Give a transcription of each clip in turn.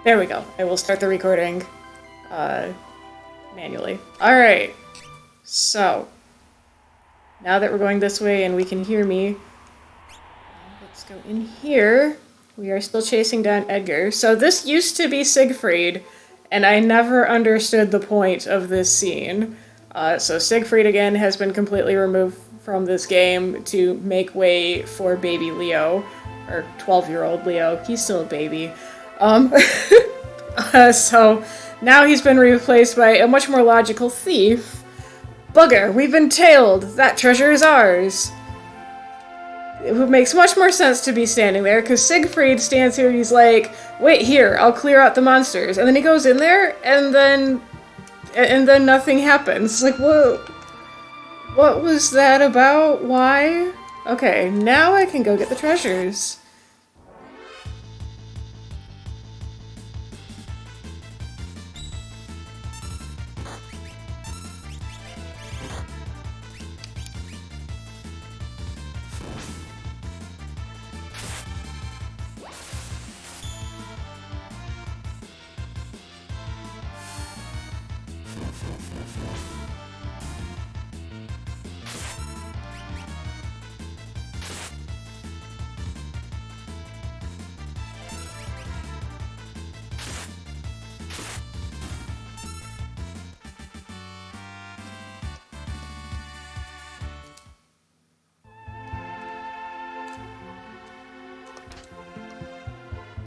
There we go. I will start the recording manually. Alright. So, now that we're going this way and we can hear me, let's go in here. We are still chasing down Edgar. So this used to be Siegfried, and I never understood the point of this scene. So Siegfried, again, has been completely removed from this game to make way for baby Leo, or 12-year-old Leo. He's still a baby. So now he's been replaced by a much more logical thief. Bugger, we've been tailed! That treasure is ours! It makes much more sense to be standing there, because Siegfried stands here and he's like, wait here, I'll clear out the monsters. And then he goes in there, and then nothing happens. Like, what was that about? Why? Okay, now I can go get the treasures.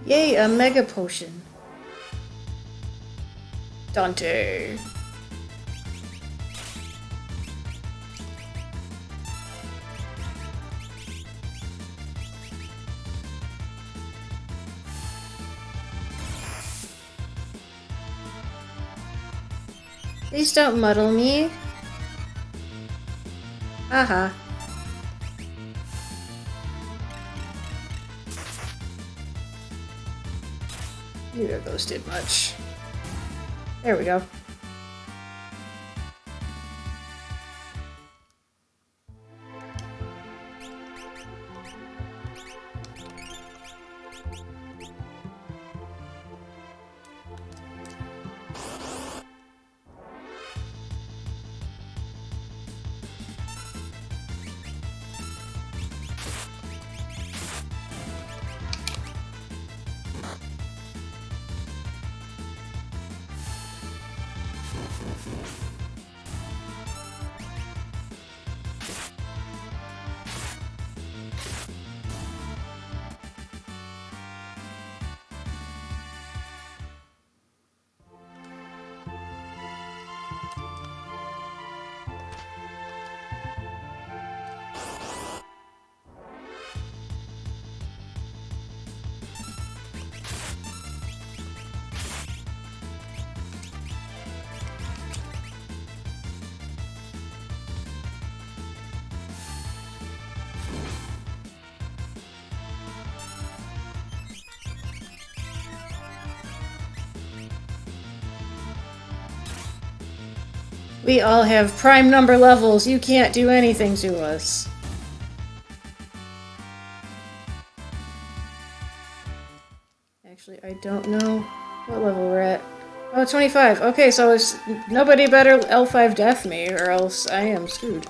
Yay, a mega potion. Dante. Please don't muddle me. Haha. Neither of those did much. There we go. We all have prime number levels. You can't do anything to us. Actually, I don't know what level we're at. Oh, 25. Okay, so it's nobody better L5 death me, or else I am screwed.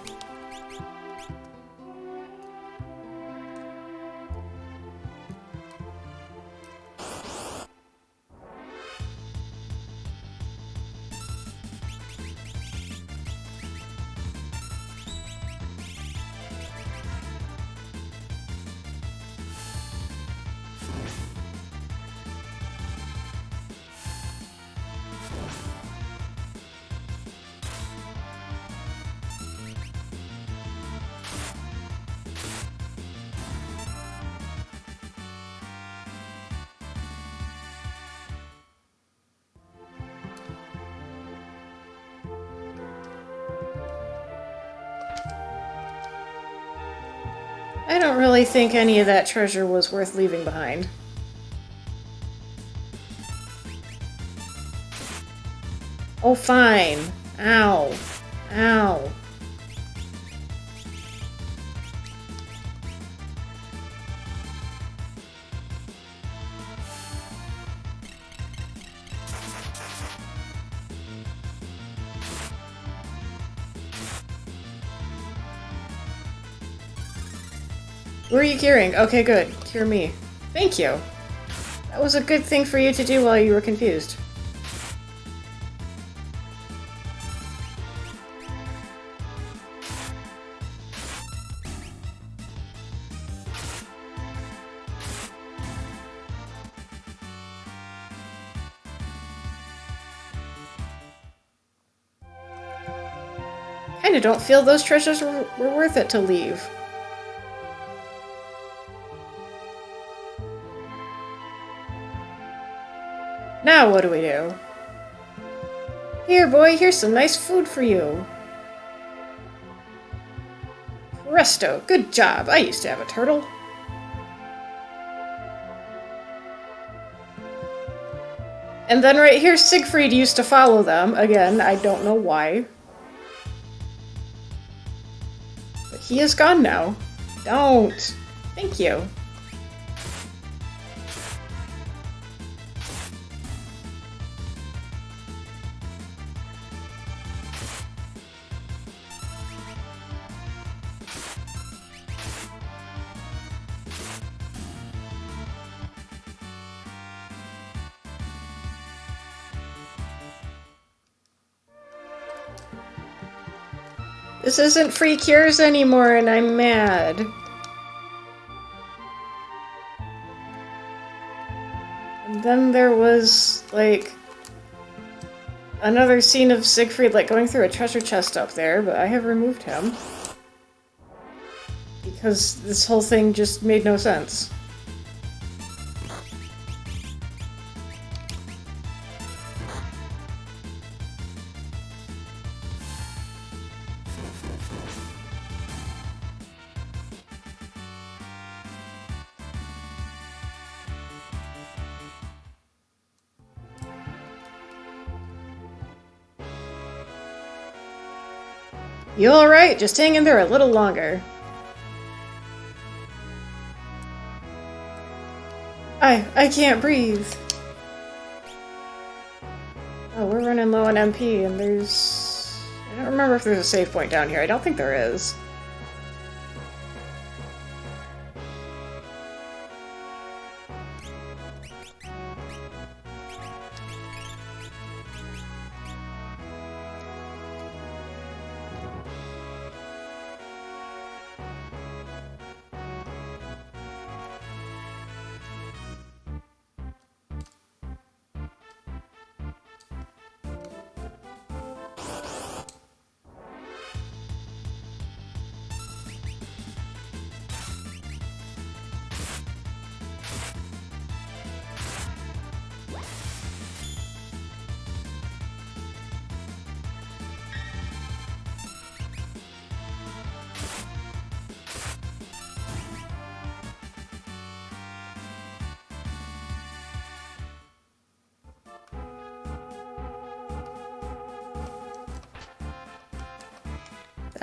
I don't really think any of that treasure was worth leaving behind. Oh, fine. Ow. Ow. Were you curing? Okay, good. Cure me. Thank you. That was a good thing for you to do while you were confused. Kinda don't feel those treasures were worth it to leave. Now what do we do? Here, boy, here's some nice food for you. Presto, good job. I used to have a turtle. And then right here, Siegfried used to follow them. Again, I don't know why. But he is gone now. Don't. Thank you. This isn't free cures anymore, and I'm mad. And then there was, like, another scene of Siegfried, like, going through a treasure chest up there, but I have removed him. Because this whole thing just made no sense. You alright? Just hang in there a little longer. I can't breathe. Oh, we're running low on MP, and there's... I don't remember if there's a save point down here. I don't think there is.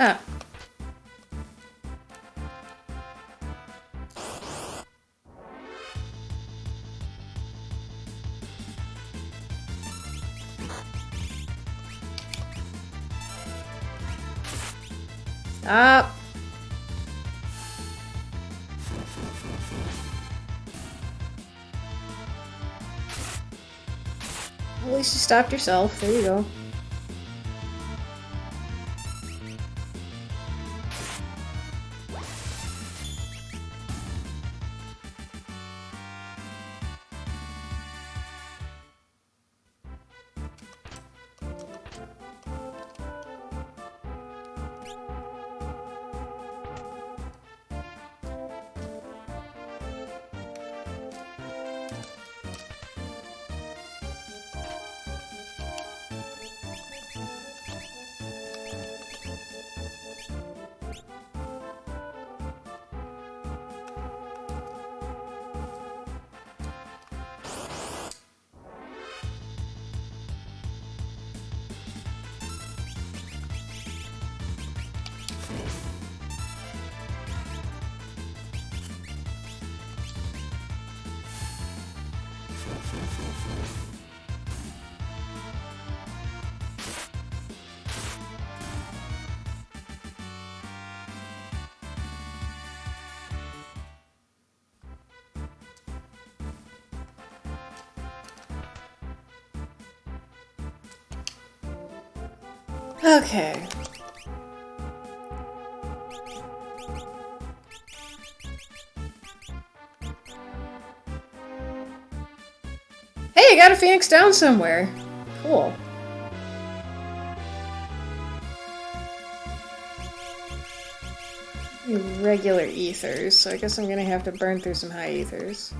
Ah. Stop. At least you stopped yourself. There you go. Okay. Hey, I got a Phoenix down somewhere. Cool. Regular ethers, so I guess I'm gonna have to burn through some high ethers.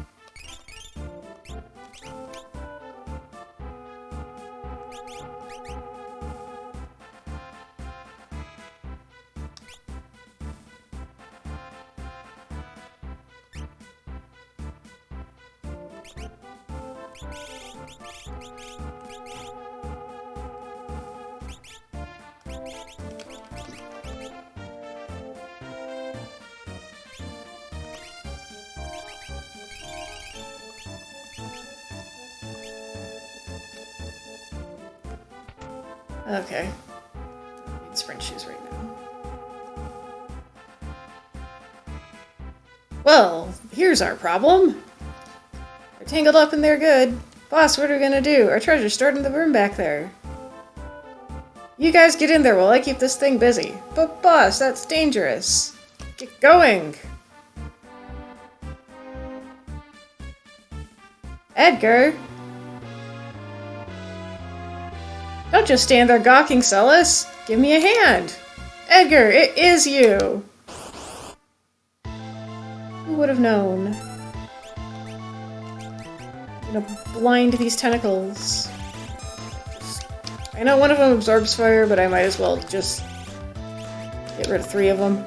Okay. I need sprint shoes right now. Well, here's our problem. We're tangled up in there good. Boss, what are we gonna do? Our treasure's stored in the room back there. You guys get in there while I keep this thing busy. But boss, that's dangerous. Get going! Edgar! Don't just stand there gawking, Celis. Give me a hand. Edgar, it is you! Who would have known? I'm gonna blind these tentacles. I know one of them absorbs fire, but I might as well just get rid of 3 of them.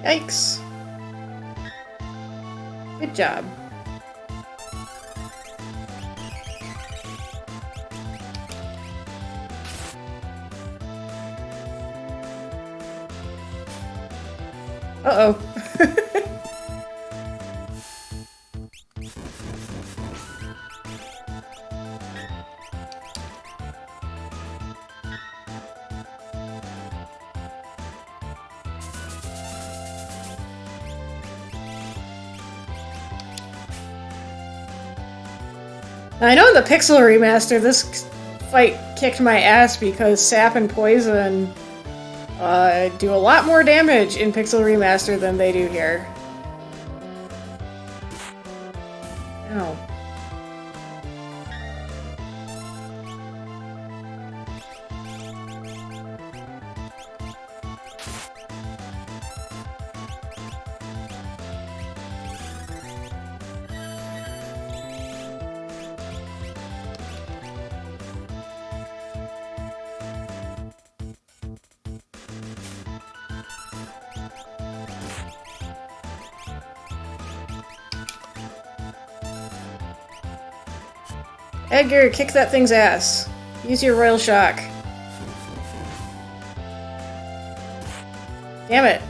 Yikes. Good job. Uh-oh. I know in the Pixel Remaster, this fight kicked my ass because sap and poison do a lot more damage in Pixel Remaster than they do here. Ow. Edgar, kick that thing's ass. Use your Royal Shock. Damn it.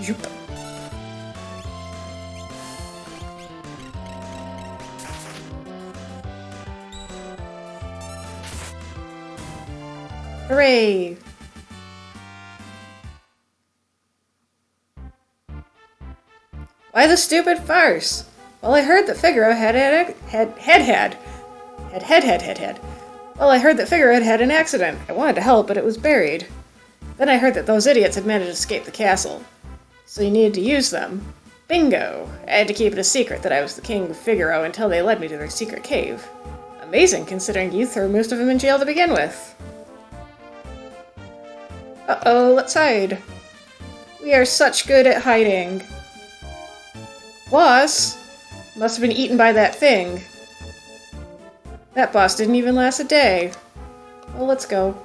Yoop. Hooray! Why the stupid farce? Well, I heard that Figaro had Well, I heard that Figaro had an accident. I wanted to help, but it was buried. Then I heard that those idiots had managed to escape the castle. So you needed to use them. Bingo! I had to keep it a secret that I was the King of Figaro until they led me to their secret cave. Amazing, considering you threw most of them in jail to begin with. Uh-oh, let's hide. We are such good at hiding. Boss must have been eaten by that thing. That boss didn't even last a day. Well, let's go.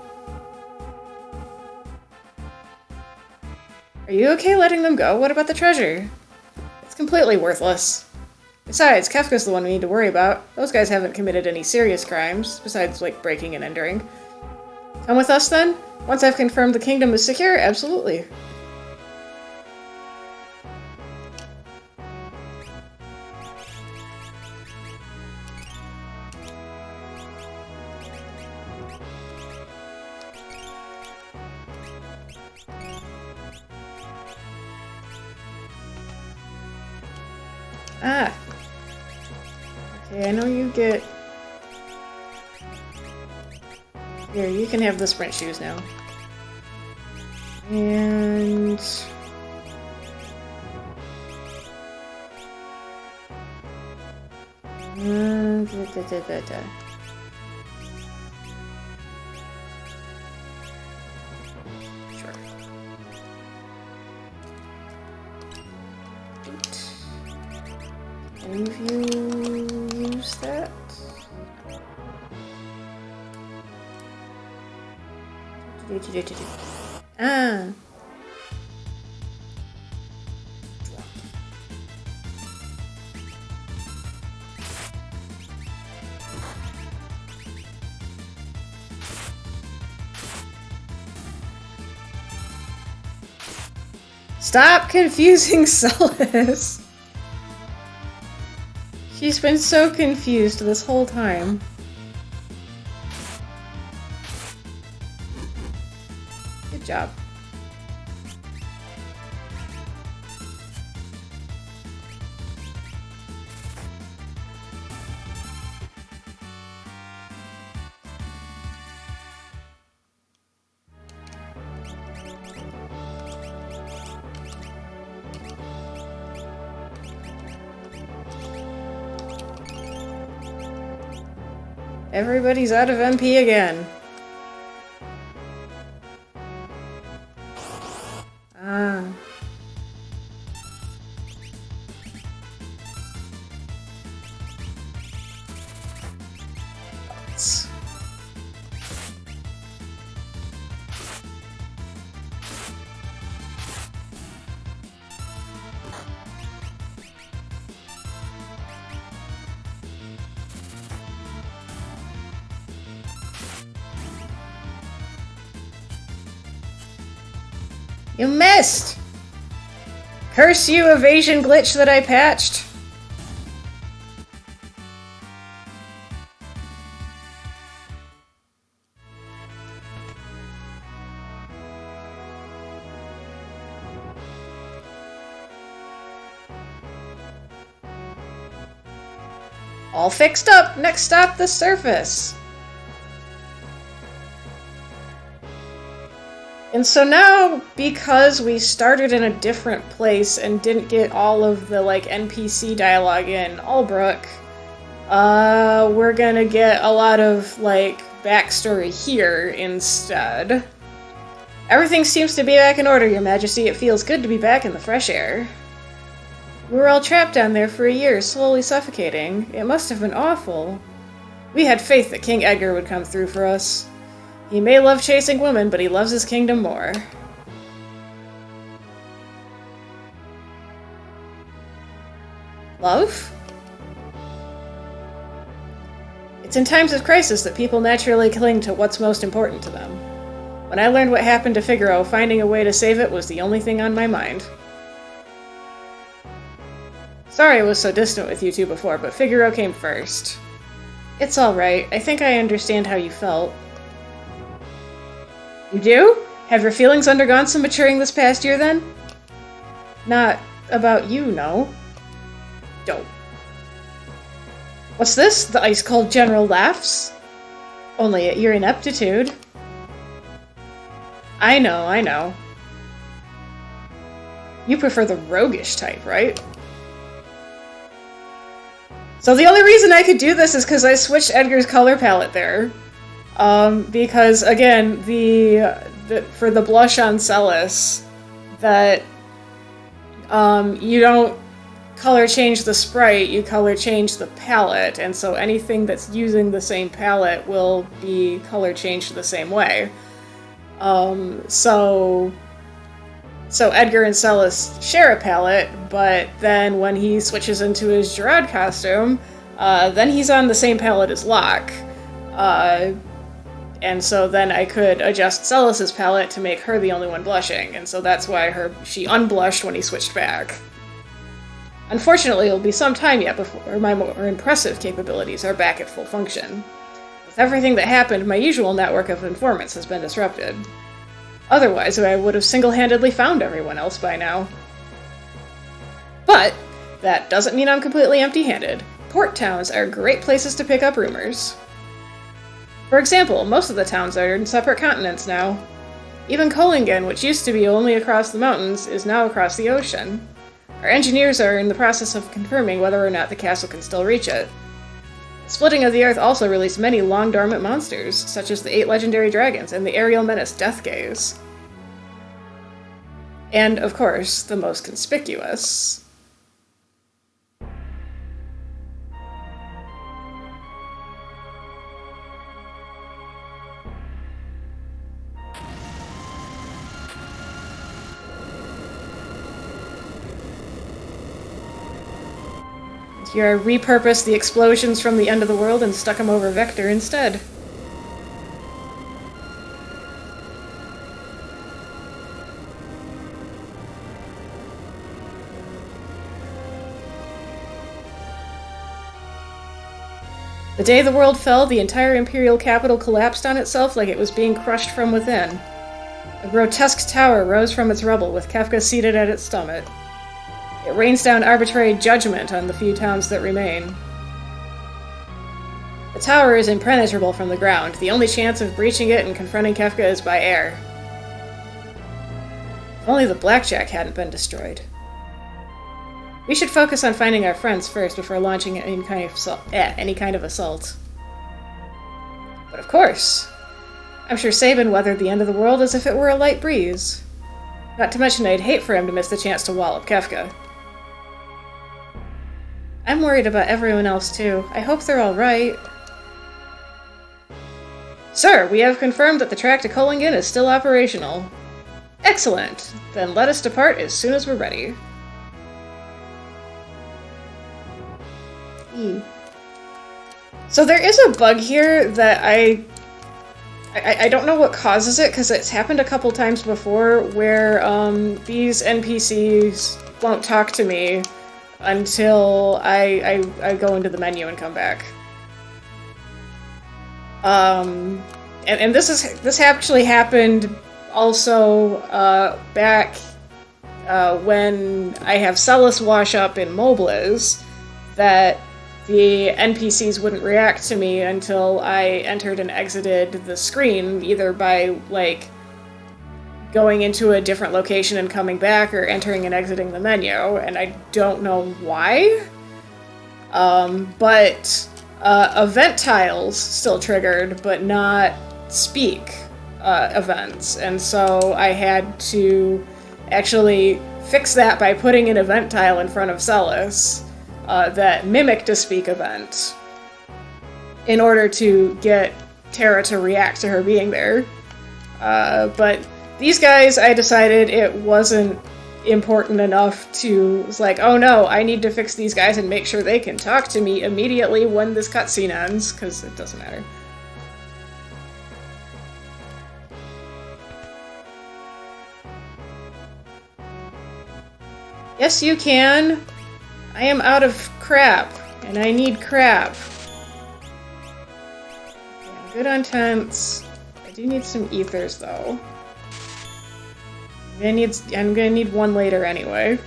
Are you okay letting them go? What about the treasure? It's completely worthless. Besides, Kefka's the one we need to worry about. Those guys haven't committed any serious crimes, besides, like, breaking and entering. Come with us, then? Once I've confirmed the kingdom is secure, absolutely. Ah. Okay, I know you get... Here, you can have the sprint shoes now. And... Sure. Any of you use that? Ah. Stop confusing Celis! She's been so confused this whole time. Good job. Everybody's out of MP again. Ah. You missed! Curse you, evasion glitch that I patched! All fixed up! Next stop, the surface! And so now, because we started in a different place and didn't get all of the, like, NPC dialogue in Albrook, we're gonna get a lot of, like, backstory here instead. Everything seems to be back in order, Your Majesty. It feels good to be back in the fresh air. We were all trapped down there for a year, slowly suffocating. It must have been awful. We had faith that King Edgar would come through for us. He may love chasing women, but he loves his kingdom more. Love? It's in times of crisis that people naturally cling to what's most important to them. When I learned what happened to Figaro, finding a way to save it was the only thing on my mind. Sorry I was so distant with you two before, but Figaro came first. It's alright. I think I understand how you felt. You do? Have your feelings undergone some maturing this past year, then? Not about you, no. Dope. What's this? The ice-cold general laughs? Only at your ineptitude. I know, I know. You prefer the roguish type, right? So the only reason I could do this is because I switched Edgar's color palette there. Because, again, for the blush on Celis, that you don't color change the sprite, you color change the palette, and so anything that's using the same palette will be color changed the same way. So Edgar and Celis share a palette, but then when he switches into his Gerard costume, then he's on the same palette as Locke. And so then I could adjust Celis's palette to make her the only one blushing, and so that's why she unblushed when he switched back. Unfortunately, it'll be some time yet before my more impressive capabilities are back at full function. With everything that happened, my usual network of informants has been disrupted. Otherwise, I would have single-handedly found everyone else by now. But that doesn't mean I'm completely empty-handed. Port towns are great places to pick up rumors. For example, most of the towns are in separate continents now. Even Kohlingen, which used to be only across the mountains, is now across the ocean. Our engineers are in the process of confirming whether or not the castle can still reach it. The splitting of the earth also released many long-dormant monsters, such as the 8 legendary dragons and the aerial menace Deathgaze. And, of course, the most conspicuous. Here, repurposed the explosions from the end of the world and stuck them over Vector instead. The day the world fell, the entire Imperial capital collapsed on itself like it was being crushed from within. A grotesque tower rose from its rubble, with Kefka seated at its summit. It rains down arbitrary judgment on the few towns that remain. The tower is impenetrable from the ground. The only chance of breaching it and confronting Kefka is by air. If only the Blackjack hadn't been destroyed. We should focus on finding our friends first before launching any kind of assault. But of course, I'm sure Sabin weathered the end of the world as if it were a light breeze. Not to mention I'd hate for him to miss the chance to wallop Kefka. I'm worried about everyone else too. I hope they're alright. Sir, we have confirmed that the track to Kohlingen is still operational. Excellent! Then let us depart as soon as we're ready. So there is a bug here that I don't know what causes it, because it's happened a couple times before where these NPCs won't talk to me until I go into the menu and come back. And this actually happened also back when I have Celis wash up in Mobliz, that the NPCs wouldn't react to me until I entered and exited the screen, either by, like, going into a different location and coming back, or entering and exiting the menu, and I don't know why. But event tiles still triggered, but not speak events, and so I had to actually fix that by putting an event tile in front of Celis that mimicked a speak event in order to get Terra to react to her being there. But these guys, I decided it wasn't important enough to, it's like, oh no, I need to fix these guys and make sure they can talk to me immediately when this cutscene ends, because it doesn't matter. Yes, you can. I am out of crap, and I need crap. Okay, I'm good on tents. I do need some ethers, though. I'm gonna need one later anyway.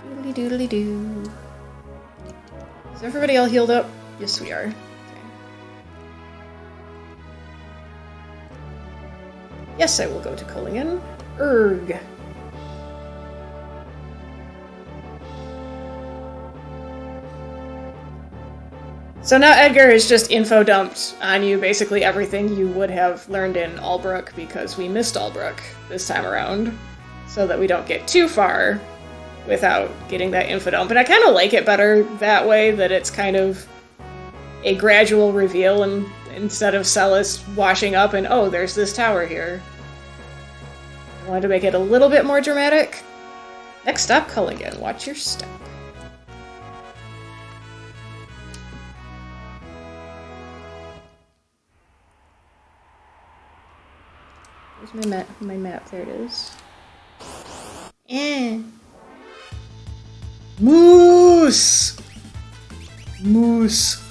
Doodly doodly doo. Is everybody all healed up? Yes, we are. Okay. Yes, I will go to Culligan. Erg. So now Edgar is just info dumped on you, basically everything you would have learned in Albrook, because we missed Albrook this time around, so that we don't get too far without getting that info dump. And I kind of like it better that way, that it's kind of a gradual reveal, and instead of Celis washing up and, oh, there's this tower here. I wanted to make it a little bit more dramatic. Next stop, Culligan. Watch your step. Where's my map? There it is. Moose! Moose.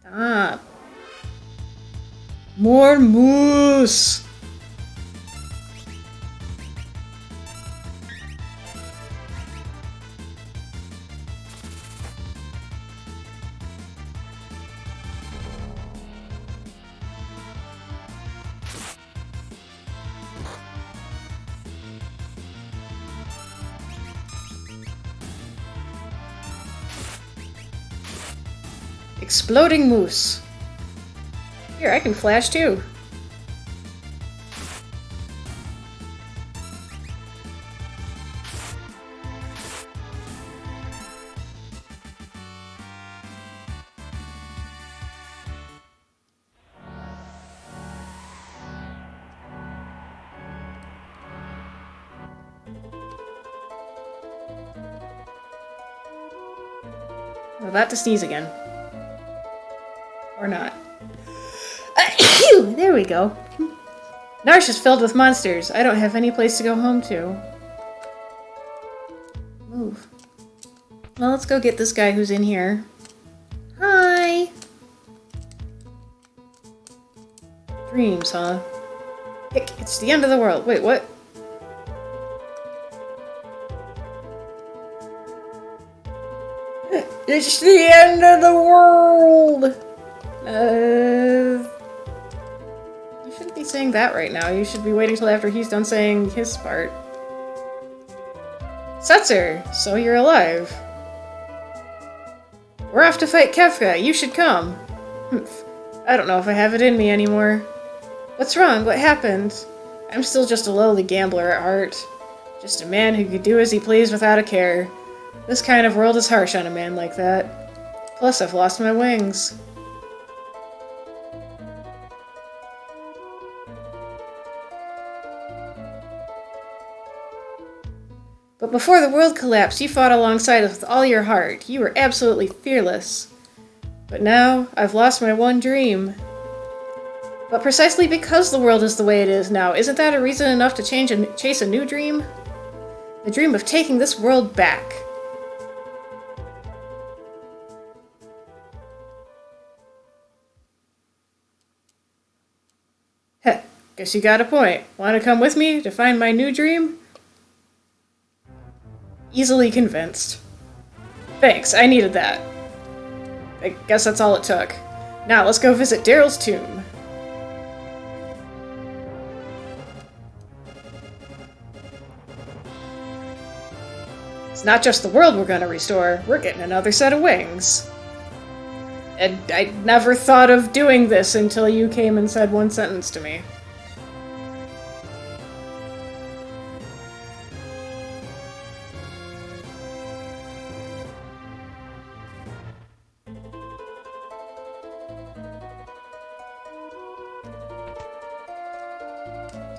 Stop. More moose! Exploding moose. Here, I can flash too. I'm about to sneeze again. Or not. There we go. Narsh is filled with monsters. I don't have any place to go home to. Move. Well, let's go get this guy who's in here. Hi! Dreams, huh? Hick, it's the end of the world. Wait, what? It's the end of the world! You shouldn't be saying that right now. You should be waiting till after he's done saying his part. Setzer, so you're alive. We're off to fight Kefka. You should come. I don't know if I have it in me anymore. What's wrong? What happened? I'm still just a lowly gambler at heart. Just a man who could do as he pleased without a care. This kind of world is harsh on a man like that. Plus, I've lost my wings. But before the world collapsed, you fought alongside us with all your heart. You were absolutely fearless. But now, I've lost my one dream. But precisely because the world is the way it is now, isn't that a reason enough to chase a new dream? The dream of taking this world back. Heh, guess you got a point. Want to come with me to find my new dream? Easily convinced. Thanks, I needed that. I guess that's all it took. Now let's go visit Daryl's tomb. It's not just the world we're gonna restore, we're getting another set of wings. And I never thought of doing this until you came and said one sentence to me.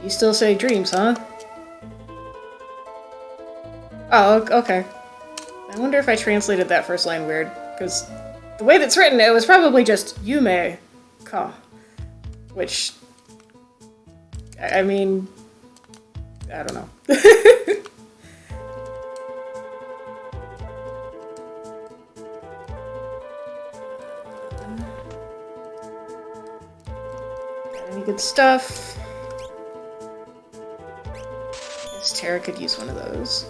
You still say dreams, huh? Oh, okay. I wonder if I translated that first line weird, because the way that's written, it was probably just Yume Ka. Which, I mean, I don't know. Got any good stuff? Guess Tara could use one of those.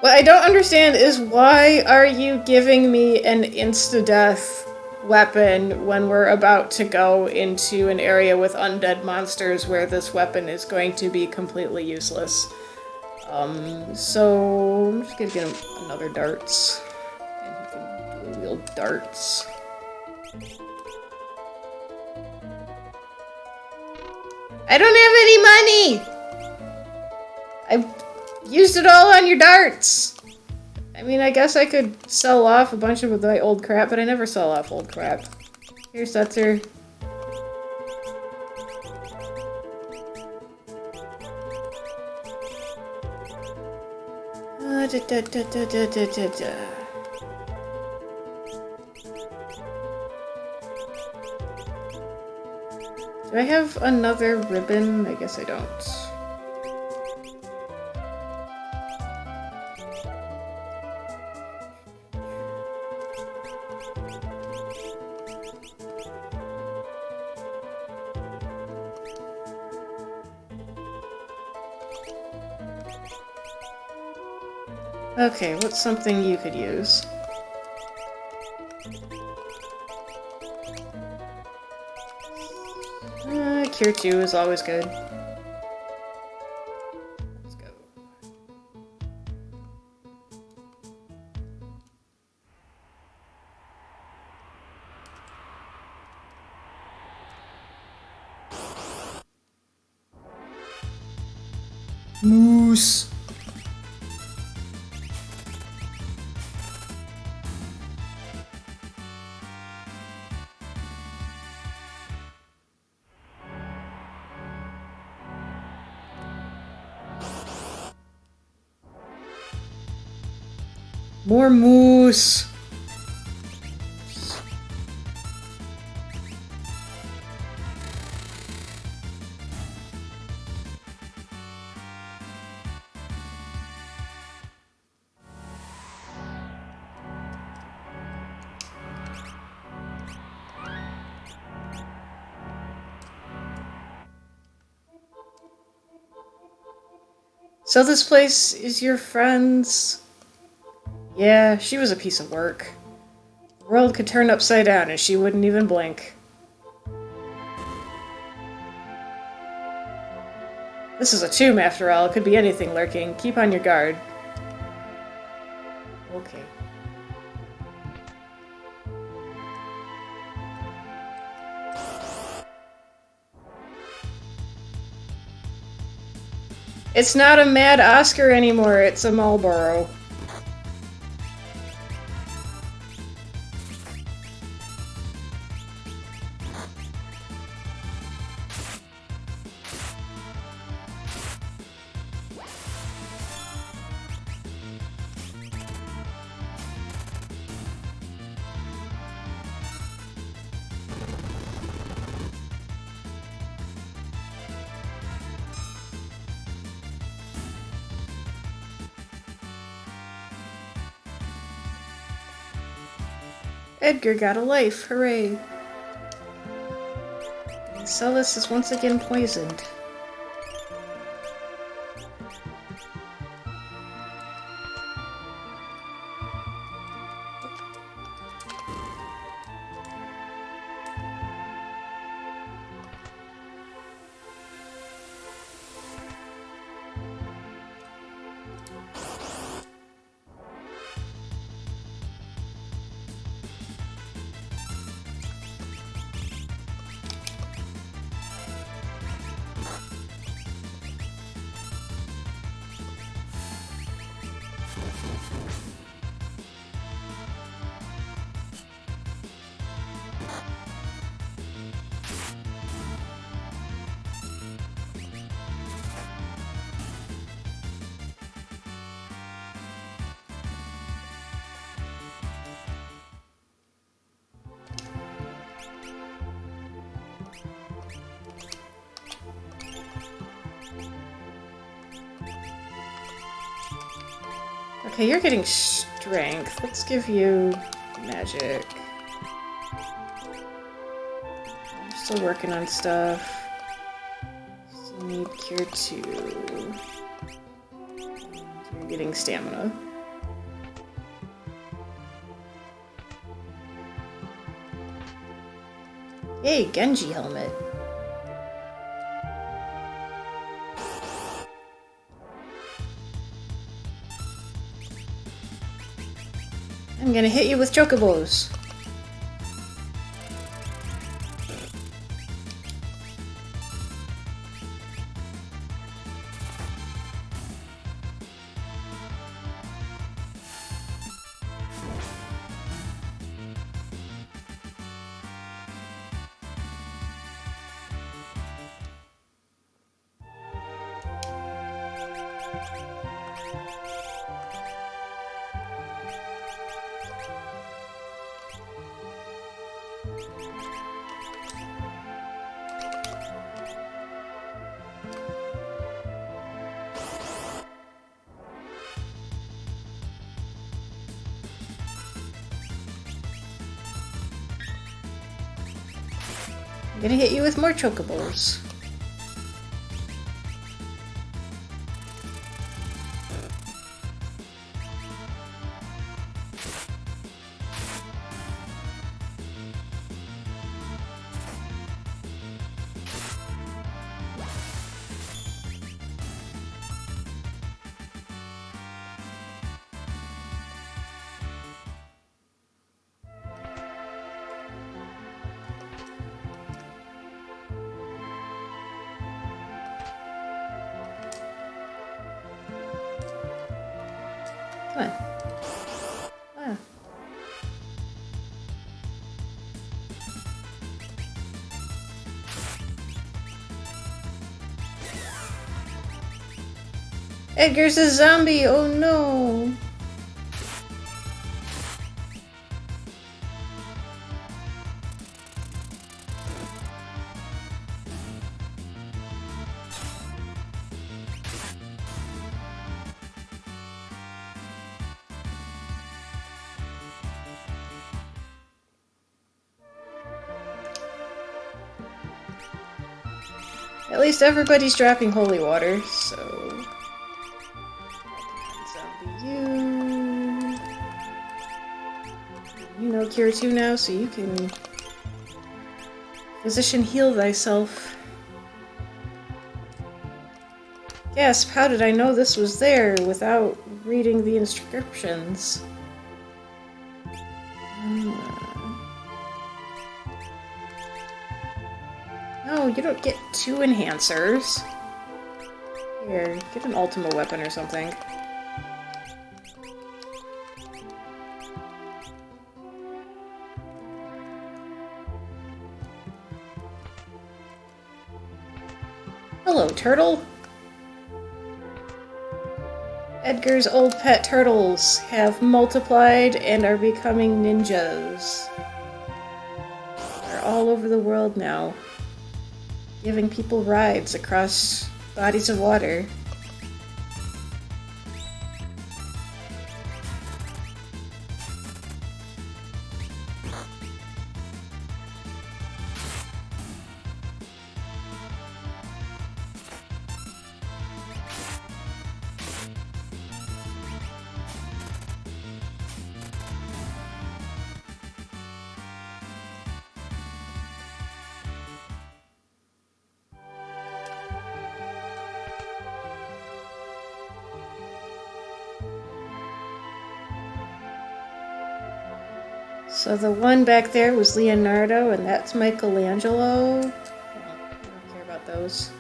What I don't understand is why are you giving me an insta-death weapon when we're about to go into an area with undead monsters where this weapon is going to be completely useless. So I'm just gonna get him another darts. And he can dual wield darts. I don't have any money! I've used it all on your darts! I mean, I guess I could sell off a bunch of my old crap, but I never sell off old crap. Here, Setzer. Do I have another ribbon? I guess I don't. Okay, what's something you could use? Cure 2 is always good. Let's go. Moose! More moose! So this place is your friend's? Yeah, she was a piece of work. The world could turn upside down and she wouldn't even blink. This is a tomb after all, it could be anything lurking. Keep on your guard. Okay. It's not a Mad Oscar anymore, it's a Marlboro. Edgar got a life, hooray! And Celis is once again poisoned. Okay, you're getting strength. Let's give you magic. You're still working on stuff. Still need cure 2. You're getting stamina. Yay, Genji helmet. I'm gonna hit you with chocobos. I'm gonna hit you with more chocobos. Come on. Ah. Edgar's a zombie! Oh no! At least everybody's dropping holy water, so... Zombie you... You know Cure 2 now, so you can... Physician heal thyself. Gasp, how did I know this was there without reading the inscriptions? No, you don't get 2 enhancers. Here, get an Ultima weapon or something. Hello, turtle. Edgar's old pet turtles have multiplied and are becoming ninjas. They're all over the world now, giving people rides across bodies of water. So the one back there was Leonardo, and that's Michelangelo. I don't care about those.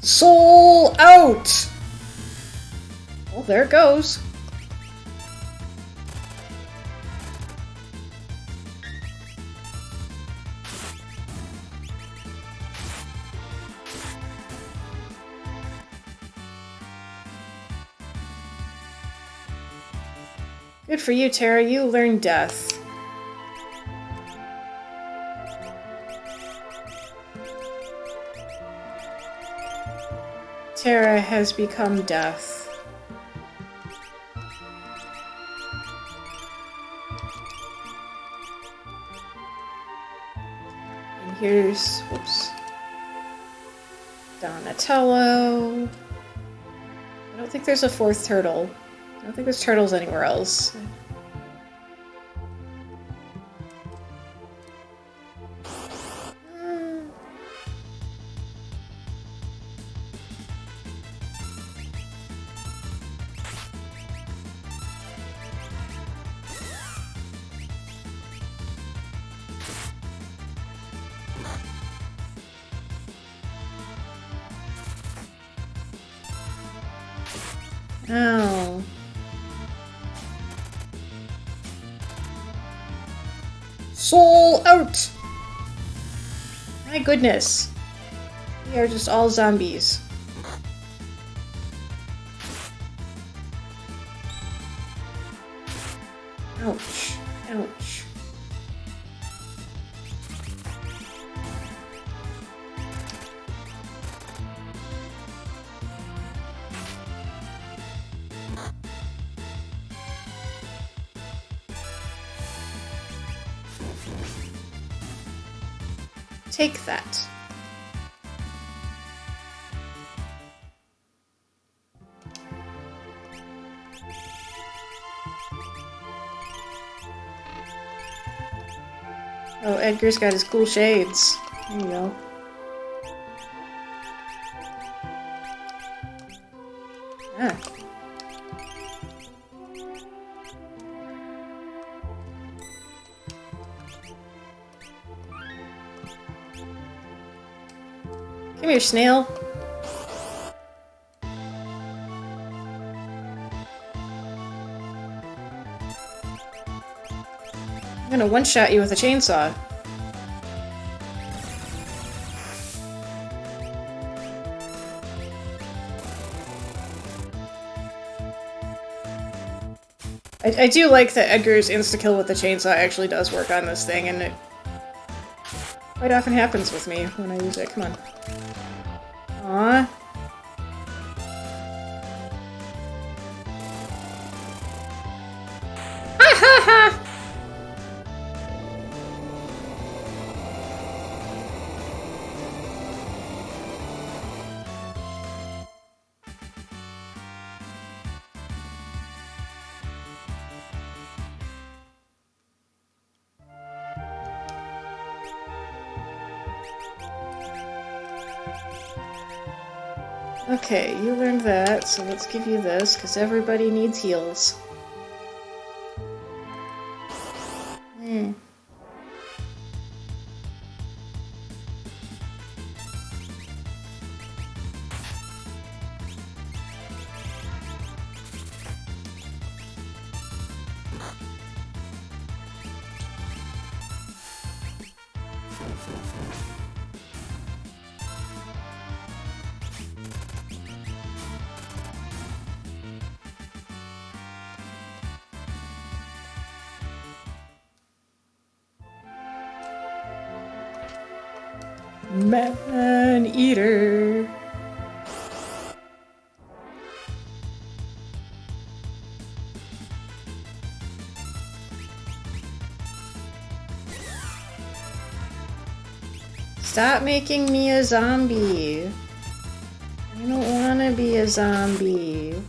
Soul out! Well, there it goes. Good for you, Tara. You learned death. Tara has become death. And here's, whoops, Donatello. I don't think there's a fourth turtle. I don't think there's turtles anywhere else. Oh. Soul out! My goodness. We are just all zombies. Ouch. Ouch. Take that. Oh, Edgar's got his cool shades. There you go. Ah. Come here, snail. I'm gonna one-shot you with a chainsaw. I do like that Edgar's insta-kill with the chainsaw actually does work on this thing, and it quite often happens with me when I use it. Come on. Aww. Ha ha ha! Okay, you learned that, so let's give you this, because everybody needs heals. Hmm. Man-eater. Stop making me a zombie. I don't want to be a zombie.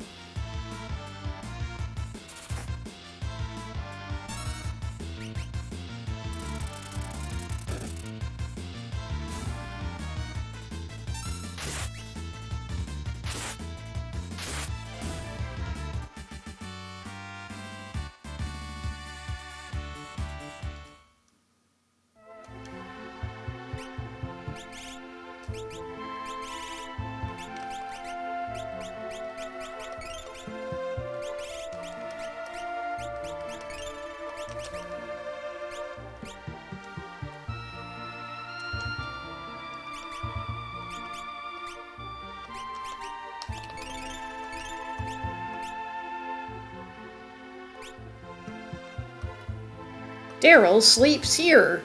Daryl sleeps here.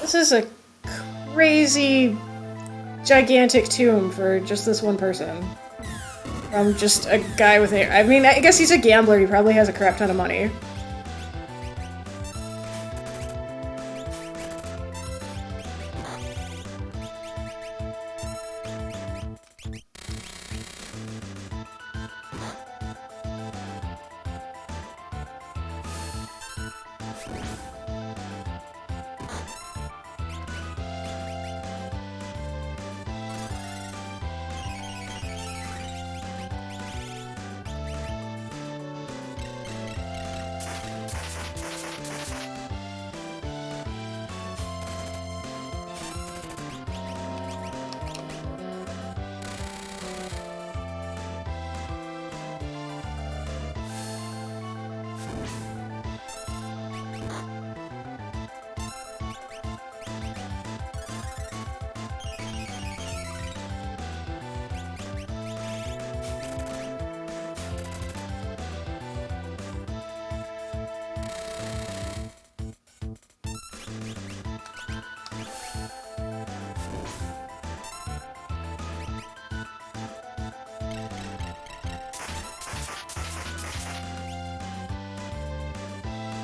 This is a crazy, gigantic tomb for just this one person. From just a guy with a... I mean, I guess he's a gambler. He probably has a crap ton of money.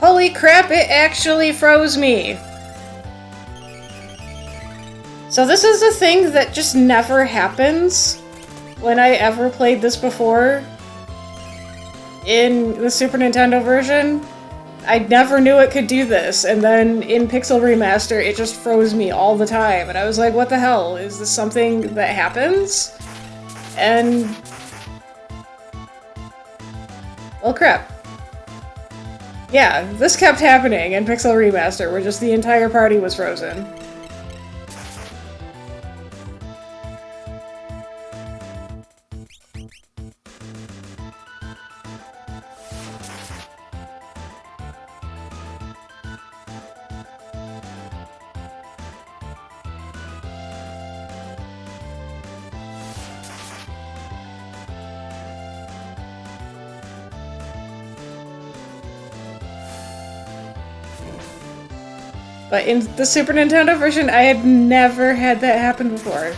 Holy crap, it actually froze me! So this is a thing that just never happens when I ever played this before in the Super Nintendo version. I never knew it could do this, and then in Pixel Remaster it just froze me all the time, and I was like, what the hell? Is this something that happens? And... well, crap. Yeah, this kept happening in Pixel Remaster, where just the entire party was frozen. But in the Super Nintendo version, I had never had that happen before.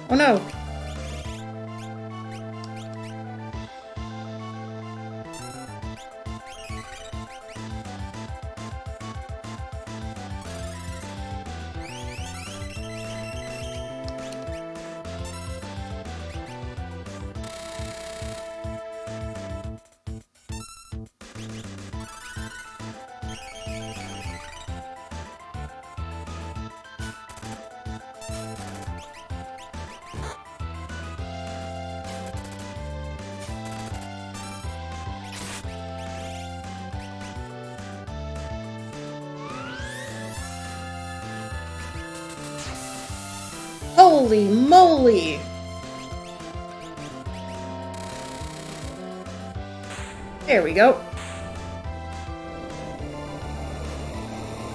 Oh no! Holy moly! There we go.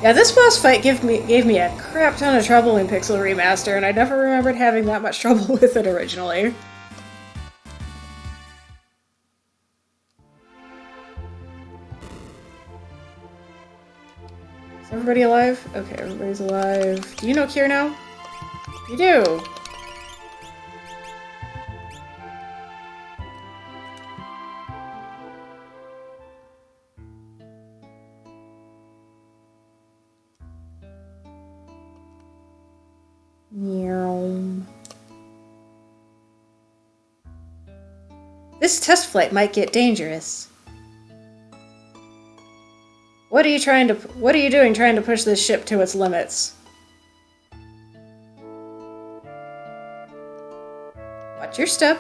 Yeah, this boss fight gave me a crap ton of trouble in Pixel Remaster, and I never remembered having that much trouble with it originally. Is everybody alive? Okay, everybody's alive. Do you know Kier now? You do! This test flight might get dangerous. What are you doing trying to push this ship to its limits? Watch your step.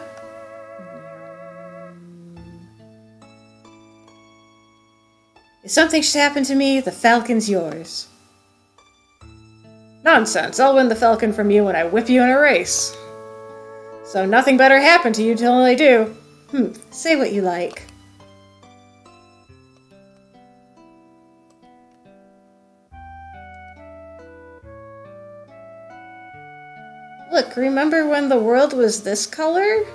If something should happen to me, the Falcon's yours. Nonsense. I'll win the Falcon from you when I whip you in a race. So nothing better happen to you till I do. Say what you like. Look, remember when the world was this color?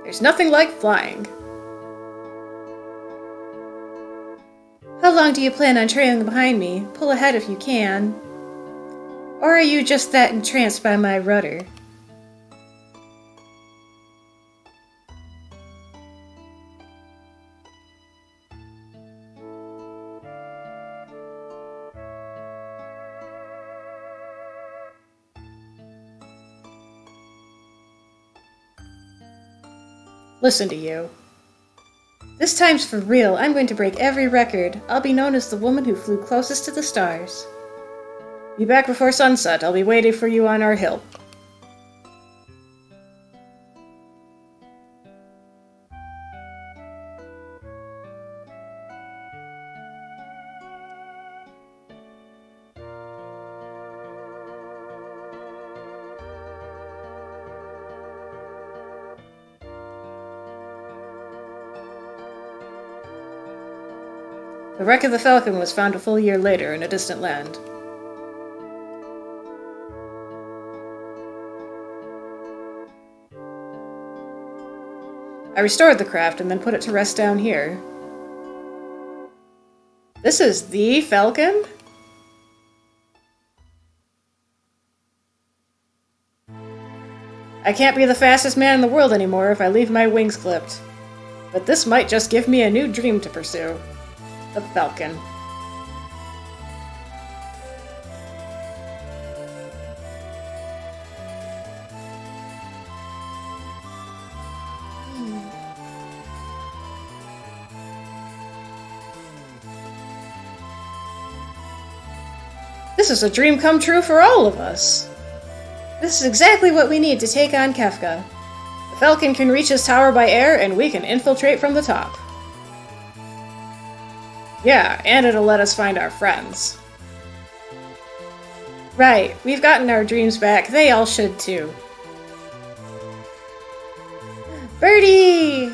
There's nothing like flying. How long do you plan on trailing behind me? Pull ahead if you can. Or are you just that entranced by my rudder? Listen to you. This time's for real. I'm going to break every record. I'll be known as the woman who flew closest to the stars. Be back before sunset. I'll be waiting for you on our hill. The wreck of the Falcon was found a full year later in a distant land. I restored the craft and then put it to rest down here. This is the Falcon? I can't be the fastest man in the world anymore if I leave my wings clipped. But this might just give me a new dream to pursue. The Falcon. This is a dream come true for all of us. This is exactly what we need to take on Kefka. The Falcon can reach his tower by air, and we can infiltrate from the top. Yeah, and it'll let us find our friends. Right, we've gotten our dreams back. They all should too. Birdie!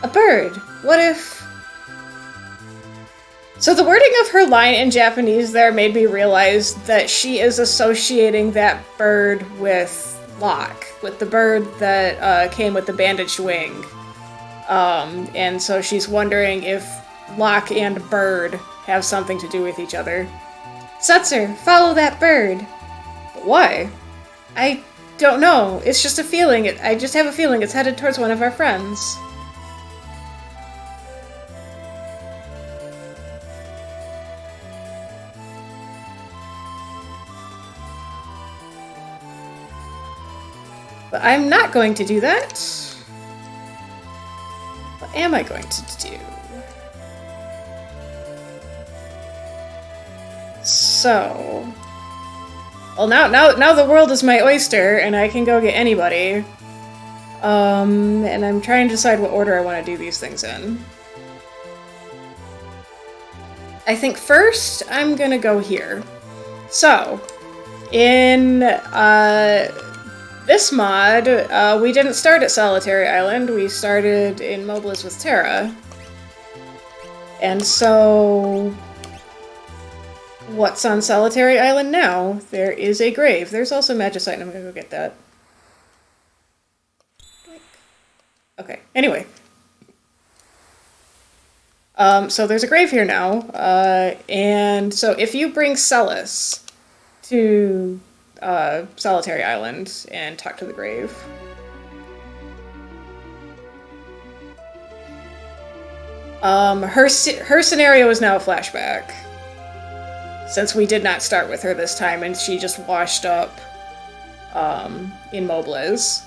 A bird. What if... So the wording of her line in Japanese there made me realize that she is associating that bird with Locke, with the bird that came with the bandaged wing. And so she's wondering if Locke and bird have something to do with each other. Setzer, follow that bird. But why? I don't know. It's just a feeling. I just have a feeling it's headed towards one of our friends. But I'm not going to do that. What am I going to do? So... Well, now the world is my oyster, and I can go get anybody. And I'm trying to decide what order I want to do these things in. I think first, I'm gonna go here. So, in, this mod, we didn't start at Solitary Island, we started in Mobilis with Terra. And so... What's on Solitary Island now? There is a grave. There's also Magicite, and I'm gonna go get that. Okay, anyway. So there's a grave here now, and so if you bring Celis to Solitary Island and talk to the grave, Her scenario is now a flashback. Since we did not start with her this time and she just washed up, in Mobles.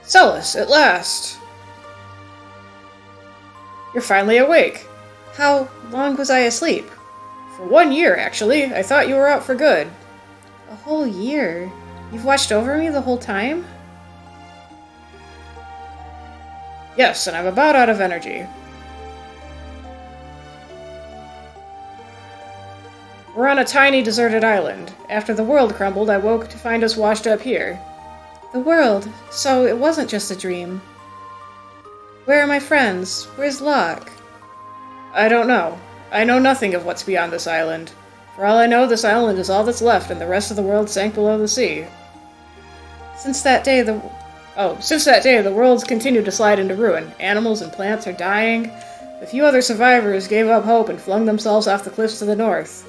Celis, at last! You're finally awake. How long was I asleep? For 1 year, actually. I thought you were out for good. A whole year? You've watched over me the whole time? Yes, and I'm about out of energy. We're on a tiny deserted island. After the world crumbled, I woke to find us washed up here. The world? So it wasn't just a dream. Where are my friends? Where's Locke? I don't know. I know nothing of what's beyond this island. For all I know, this island is all that's left, and the rest of the world sank below the sea. Since that day, the world's continued to slide into ruin. Animals and plants are dying. A few other survivors gave up hope and flung themselves off the cliffs to the north.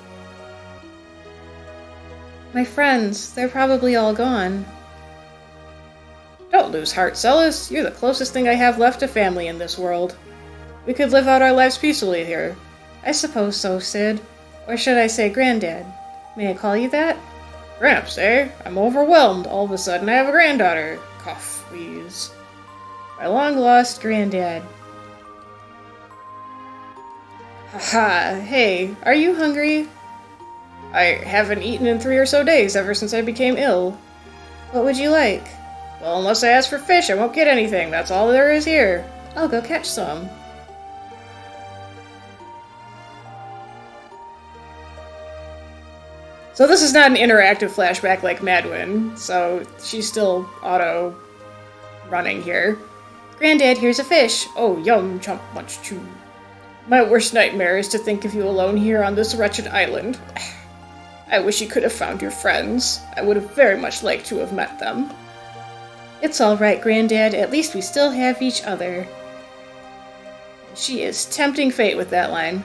My friends, they're probably all gone. Don't lose heart, Celis. You're the closest thing I have left to family in this world. We could live out our lives peacefully here. I suppose so, Sid. Or should I say Granddad? May I call you that? Gramps, eh? I'm overwhelmed. All of a sudden I have a granddaughter. Cough, wheeze. My long-lost Granddad. Haha, hey, are you hungry? I haven't eaten in 3 or so days ever since I became ill. What would you like? Well, unless I ask for fish, I won't get anything. That's all there is here. I'll go catch some. So this is not an interactive flashback like Madwin, so she's still auto-running here. Granddad, here's a fish. Oh, yum, chomp, munch, chew. My worst nightmare is to think of you alone here on this wretched island. I wish you could have found your friends. I would have very much liked to have met them. It's all right, Granddad. At least we still have each other. She is tempting fate with that line.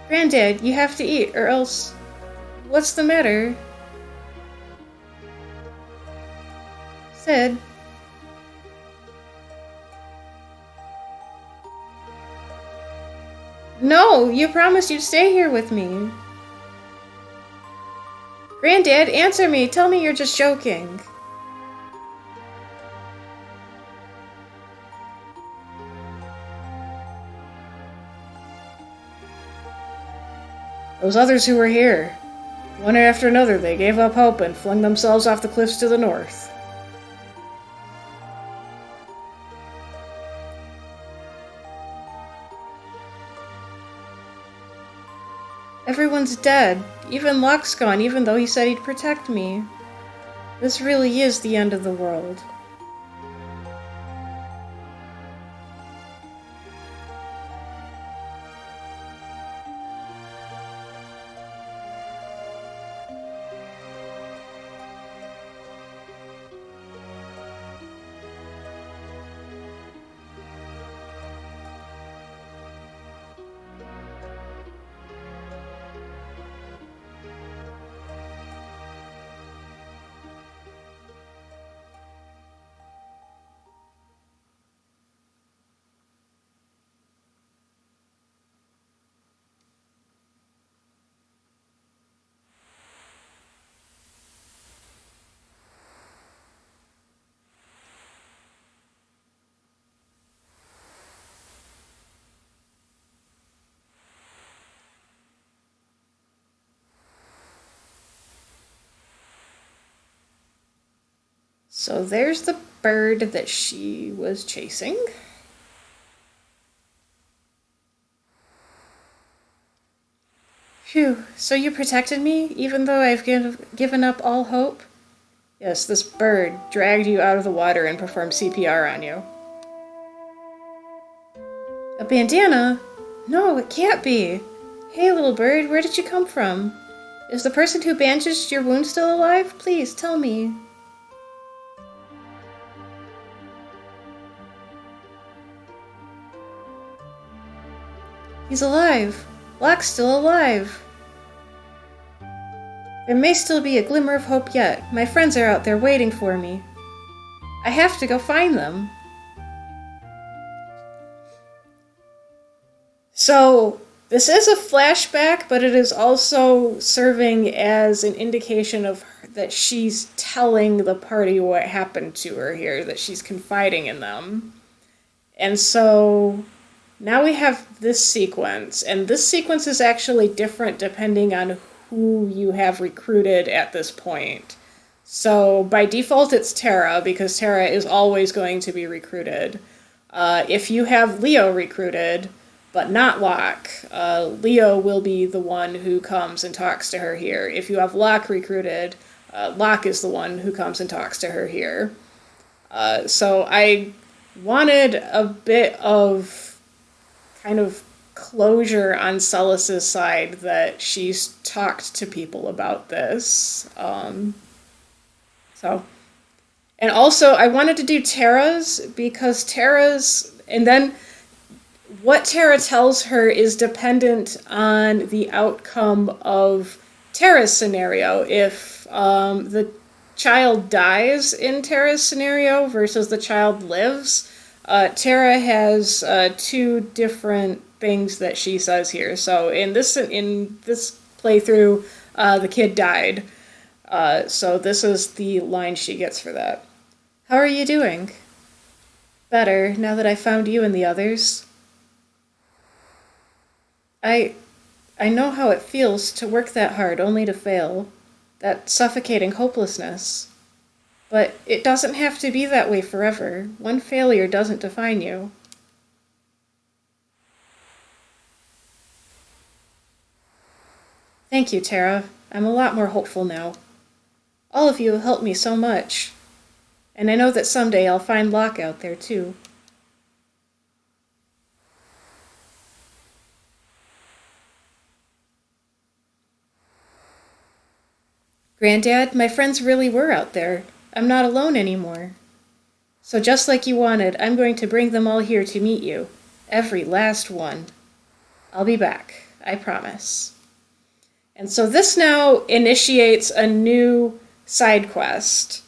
Granddad, you have to eat, or else... What's the matter? Sid? No, you promised you'd stay here with me. Granddad, answer me. Tell me you're just joking. Those others who were here, one after another, they gave up hope and flung themselves off the cliffs to the north. Everyone's dead. Even Locke's gone, even though he said he'd protect me. This really is the end of the world. So there's the bird that she was chasing. Phew, so you protected me, even though I've given up all hope? Yes, this bird dragged you out of the water and performed CPR on you. A bandana? No, it can't be. Hey, little bird, where did you come from? Is the person who bandaged your wound still alive? Please, tell me. He's alive. Locke's still alive. There may still be a glimmer of hope yet. My friends are out there waiting for me. I have to go find them. So, this is a flashback, but it is also serving as an indication of that she's telling the party what happened to her here, that she's confiding in them. And so now we have this sequence, and this sequence is actually different depending on who you have recruited at this point. So by default, it's Tara, because Tara is always going to be recruited. If you have Leo recruited, but not Locke, Leo will be the one who comes and talks to her here. If you have Locke recruited, Locke is the one who comes and talks to her here. So I wanted a bit of kind of closure on Celis's side that she's talked to people about this. And also I wanted to do Tara's because and then what Tara tells her is dependent on the outcome of Tara's scenario. If the child dies in Tara's scenario versus the child lives, Tara has two different things that she says here. So in this playthrough, the kid died. So this is the line she gets for that. How are you doing? Better, now that I found you and the others. I know how it feels to work that hard only to fail. That suffocating hopelessness. But it doesn't have to be that way forever. One failure doesn't define you. Thank you, Tara. I'm a lot more hopeful now. All of you have helped me so much. And I know that someday I'll find Locke out there, too. Granddad, my friends really were out there. I'm not alone anymore. So just like you wanted, I'm going to bring them all here to meet you. Every last one. I'll be back. I promise. And so this now initiates a new side quest.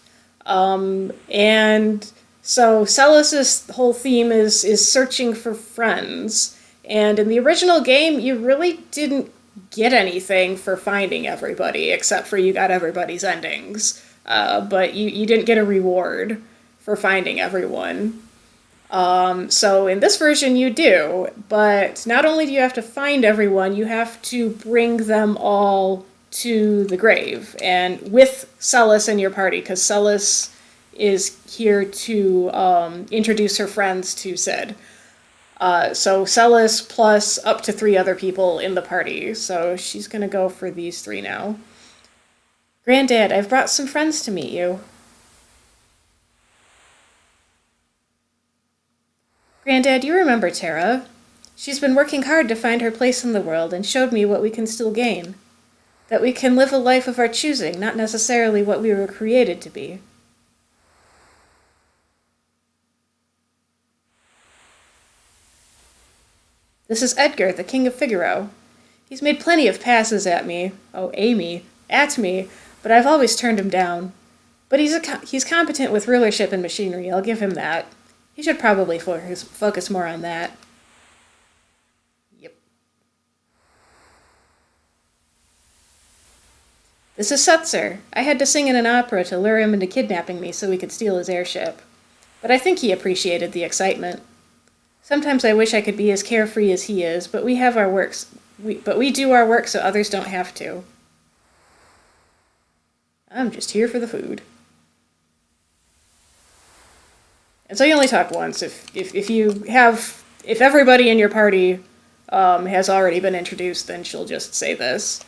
And so Celis's whole theme is searching for friends. And in the original game, you really didn't get anything for finding everybody, except for you got everybody's endings. But you didn't get a reward for finding everyone. So in this version you do, but not only do you have to find everyone, you have to bring them all to the grave, and with Celis in your party, because Celis is here to introduce her friends to Sid. So Celis plus up to 3 other people in the party, so she's gonna go for these 3 now. Granddad, I've brought some friends to meet you. Granddad, you remember Tara. She's been working hard to find her place in the world and showed me what we can still gain. That we can live a life of our choosing, not necessarily what we were created to be. This is Edgar, the King of Figaro. He's made plenty of passes at me, but I've always turned him down. But he's competent with rulership and machinery, I'll give him that. He should probably focus more on that. Yep. This is Setzer. I had to sing in an opera to lure him into kidnapping me so we could steal his airship. But I think he appreciated the excitement. Sometimes I wish I could be as carefree as he is, but we do our work so others don't have to. I'm just here for the food. And so you only talk once. If everybody in your party has already been introduced, then she'll just say this.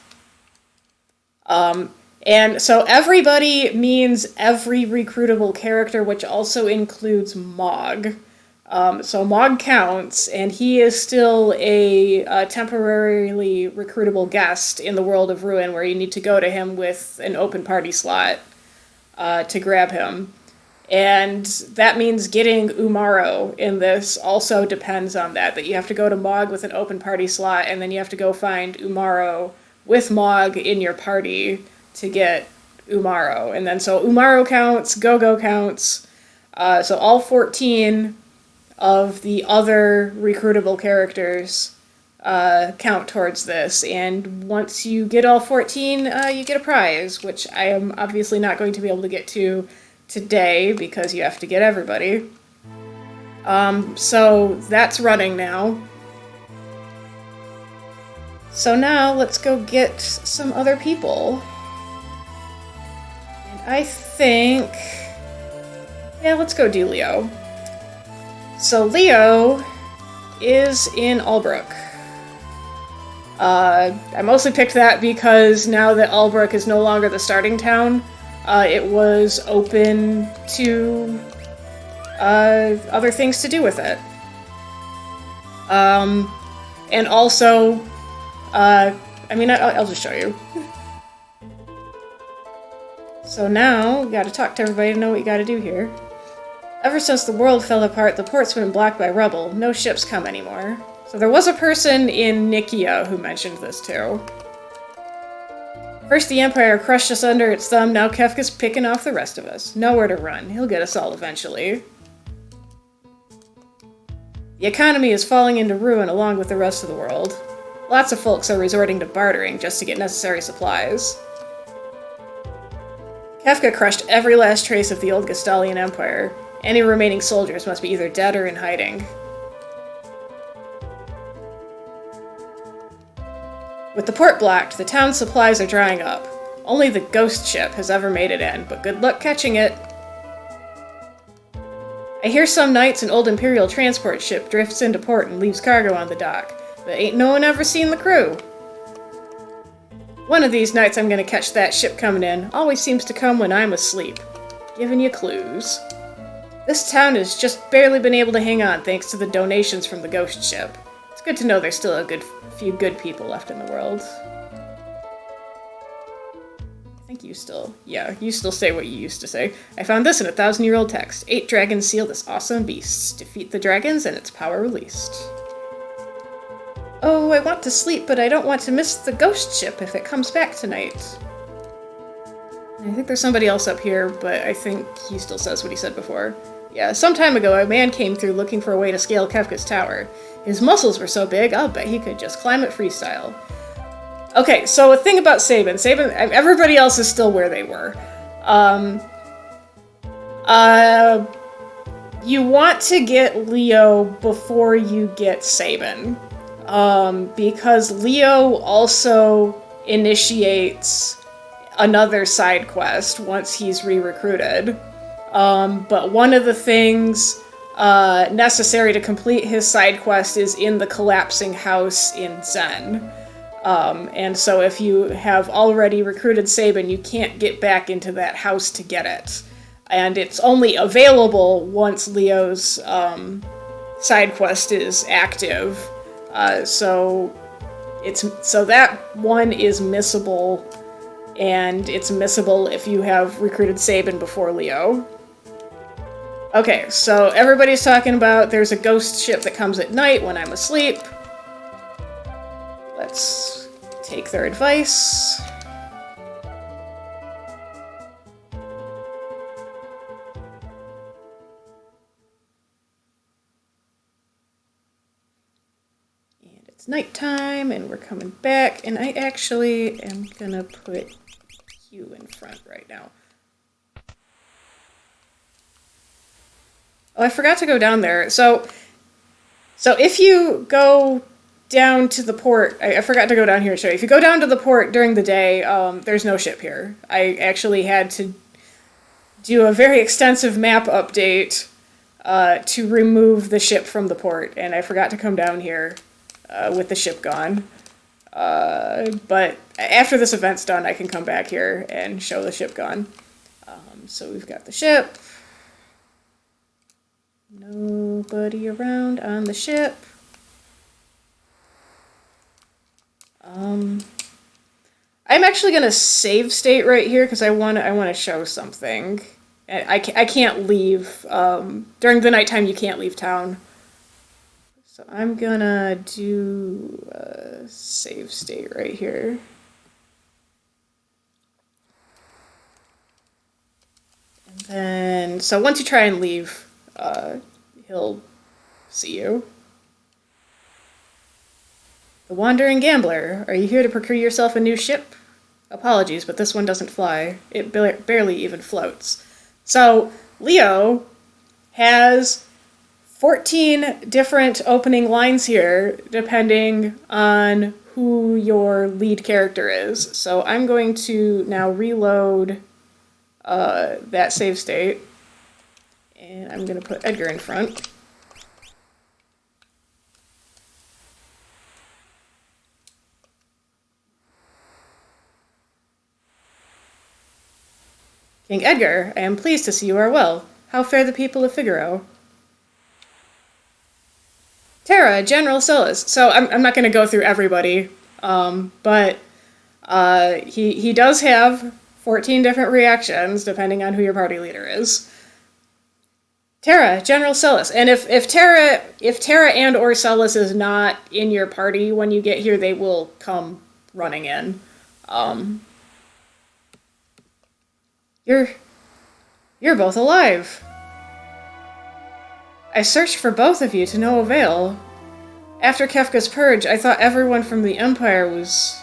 And so everybody means every recruitable character, which also includes Mog. So Mog counts, and he is still a temporarily recruitable guest in the world of Ruin, where you need to go to him with an open party slot to grab him. And that means getting Umaro in this also depends on that you have to go to Mog with an open party slot, and then you have to go find Umaro with Mog in your party to get Umaro. And then so Umaro counts, Go-Go counts. So all 14 of the other recruitable characters count towards this, and once you get all 14, you get a prize, which I am obviously not going to be able to get to today because you have to get everybody. So that's running now. So now let's go get some other people. And I think... yeah, let's go do Leo. So Leo is in Albrook. I mostly picked that because now that Albrook is no longer the starting town, it was open to other things to do with it. And also, I'll just show you. So now, we gotta talk to everybody to know what you gotta do here. Ever since the world fell apart, the port's been blocked by rubble. No ships come anymore. So there was a person in Nikia who mentioned this too. First the Empire crushed us under its thumb, now Kefka's picking off the rest of us. Nowhere to run. He'll get us all eventually. The economy is falling into ruin along with the rest of the world. Lots of folks are resorting to bartering just to get necessary supplies. Kefka crushed every last trace of the old Gestalian Empire. Any remaining soldiers must be either dead or in hiding. With the port blocked, the town's supplies are drying up. Only the ghost ship has ever made it in, but good luck catching it. I hear some nights an old Imperial transport ship drifts into port and leaves cargo on the dock, but ain't no one ever seen the crew. One of these nights I'm gonna catch that ship coming in. Always seems to come when I'm asleep. Giving you clues. This town has just barely been able to hang on thanks to the donations from the ghost ship. It's good to know there's still a few good people left in the world. I think you still say what you used to say. I found this in a 1,000-year-old text. 8 dragons seal this awesome beast. Defeat the dragons and its power released. Oh, I want to sleep, but I don't want to miss the ghost ship if it comes back tonight. I think there's somebody else up here, but I think he still says what he said before. Yeah, some time ago, a man came through looking for a way to scale Kefka's tower. His muscles were so big, I'll bet he could just climb it freestyle. Okay, so a thing about Sabin. Everybody else is still where they were. You want to get Leo before you get Sabin. Because Leo also initiates another side quest once he's re-recruited. But one of the things necessary to complete his side quest is in the collapsing house in Zen. And so if you have already recruited Sabin, you can't get back into that house to get it. And it's only available once Leo's side quest is active. So that one is missable, and it's missable if you have recruited Sabin before Leo. Okay, so everybody's talking about there's a ghost ship that comes at night when I'm asleep. Let's take their advice. And it's nighttime, and we're coming back, and I actually am gonna put Q in front right now. Oh, I forgot to go down there. So if you go down to the port, I forgot to go down here and show you. If you go down to the port during the day, there's no ship here. I actually had to do a very extensive map update to remove the ship from the port, and I forgot to come down here with the ship gone. But after this event's done, I can come back here and show the ship gone. So we've got the ship. Nobody around on the ship. I'm actually gonna save state right here because I want to show something. I can't leave during the nighttime. You can't leave town. So I'm gonna do save state right here. And so once you try and leave, he'll see you. The Wandering Gambler, are you here to procure yourself a new ship? Apologies, but this one doesn't fly. It barely even floats. So, Leo has 14 different opening lines here, depending on who your lead character is. So I'm going to now reload that save state. And I'm going to put Edgar in front. King Edgar, I am pleased to see you are well. How fare the people of Figaro? Terra, General Solus. So I'm not going to go through everybody, but he does have 14 different reactions depending on who your party leader is. Terra, General Solus. And if Terra and or Solus is not in your party when you get here, they will come running in. You're both alive. I searched for both of you to no avail. After Kefka's purge, I thought everyone from the Empire was...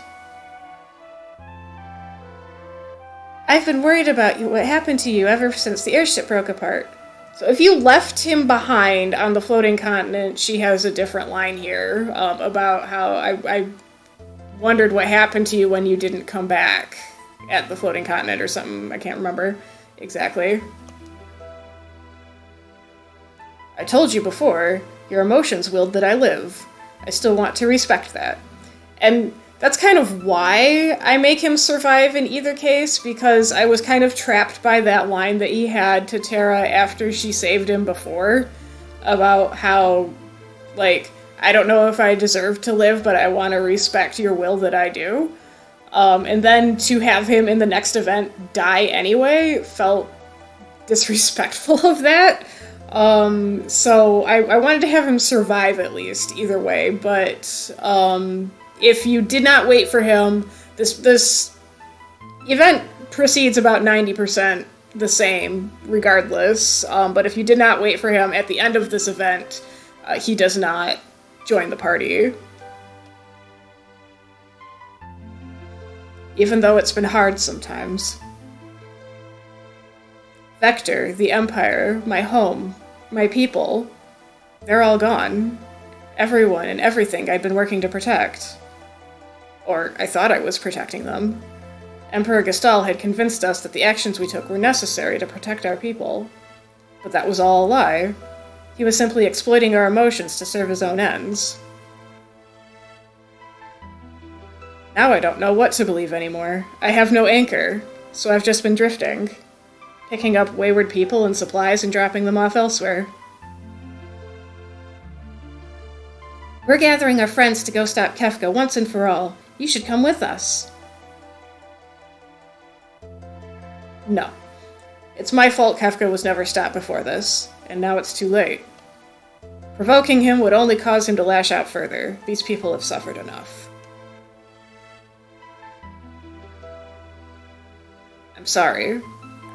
I've been worried about what happened to you ever since the airship broke apart. So if you left him behind on the floating continent, she has a different line here about how I wondered what happened to you when you didn't come back at the floating continent or something. I can't remember exactly. I told you before, your emotions willed that I live. I still want to respect that. And that's kind of why I make him survive in either case, because I was kind of trapped by that line that he had to Terra after she saved him before, about how, like, I don't know if I deserve to live, but I want to respect your will that I do. And then to have him in the next event die anyway felt disrespectful of that. So I wanted to have him survive at least, either way, but if you did not wait for him, this event proceeds about 90% the same, regardless, but if you did not wait for him at the end of this event, he does not join the party. Even though it's been hard sometimes. Vector, the Empire, my home, my people, they're all gone. Everyone and everything I'd been working to protect. Or I thought I was protecting them. Emperor Gestal had convinced us that the actions we took were necessary to protect our people. But that was all a lie. He was simply exploiting our emotions to serve his own ends. Now I don't know what to believe anymore. I have no anchor, so I've just been drifting. Picking up wayward people and supplies and dropping them off elsewhere. We're gathering our friends to go stop Kefka once and for all. You should come with us. No. It's my fault Kefka was never stopped before this, and now it's too late. Provoking him would only cause him to lash out further. These people have suffered enough. I'm sorry.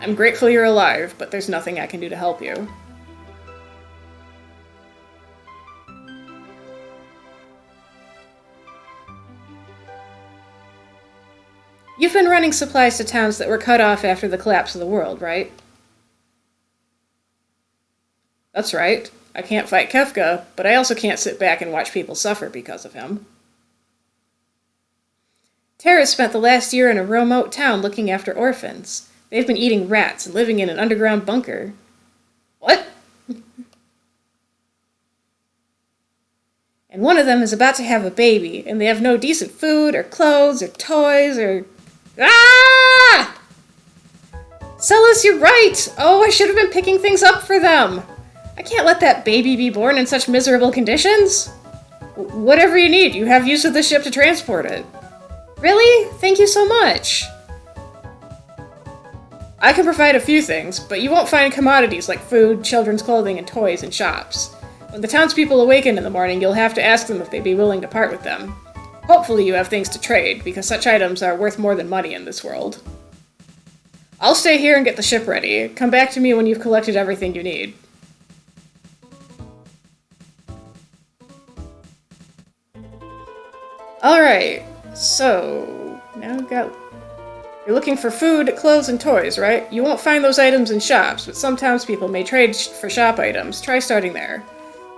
I'm grateful you're alive, but there's nothing I can do to help you. You've been running supplies to towns that were cut off after the collapse of the world, right? That's right. I can't fight Kefka, but I also can't sit back and watch people suffer because of him. Terra spent the last year in a remote town looking after orphans. They've been eating rats and living in an underground bunker. What? And one of them is about to have a baby, and they have no decent food, or clothes, or toys, or... Ah! Celis, you're right! Oh, I should have been picking things up for them! I can't let that baby be born in such miserable conditions! Whatever you need, you have use of the ship to transport it. Really? Thank you so much! I can provide a few things, but you won't find commodities like food, children's clothing, and toys in shops. When the townspeople awaken in the morning, you'll have to ask them if they'd be willing to part with them. Hopefully you have things to trade, because such items are worth more than money in this world. I'll stay here and get the ship ready. Come back to me when you've collected everything you need. Alright, so now we've got... You're looking for food, clothes, and toys, right? You won't find those items in shops, but some townspeople may trade for shop items. Try starting there.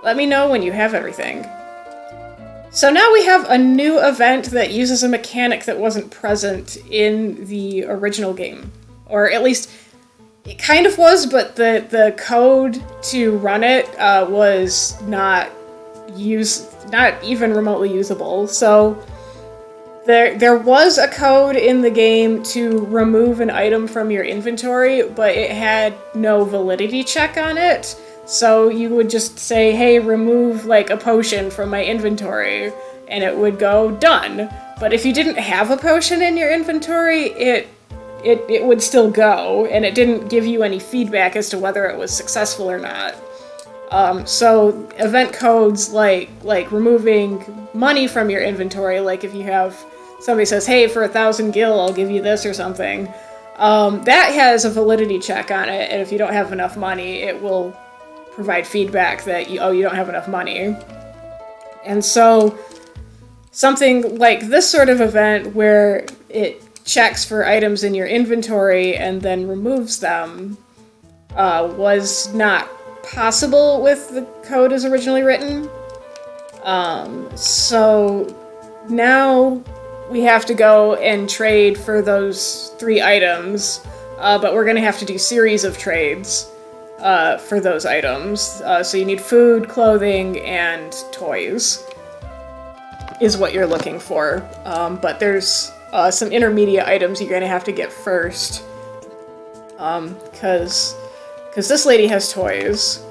Let me know when you have everything. So now we have a new event that uses a mechanic that wasn't present in the original game. Or at least, it kind of was, but the code to run it was not even remotely usable. So there was a code in the game to remove an item from your inventory, but it had no validity check on it. So you would just say, hey, remove like a potion from my inventory, and it would go done. But if you didn't have a potion in your inventory, it would still go, and it didn't give you any feedback as to whether it was successful or not. So event codes like removing money from your inventory, like if you have somebody says, hey, for 1,000 gil, I'll give you this or something, that has a validity check on it, and if you don't have enough money, it will provide feedback that you don't have enough money. And so something like this sort of event where it checks for items in your inventory and then removes them was not possible with the code as originally written. So now we have to go and trade for those 3 items, but we're going to have to do series of trades for those items. So you need food, clothing, and toys is what you're looking for. But there's some intermediate items you're going to have to get first. Because this lady has toys.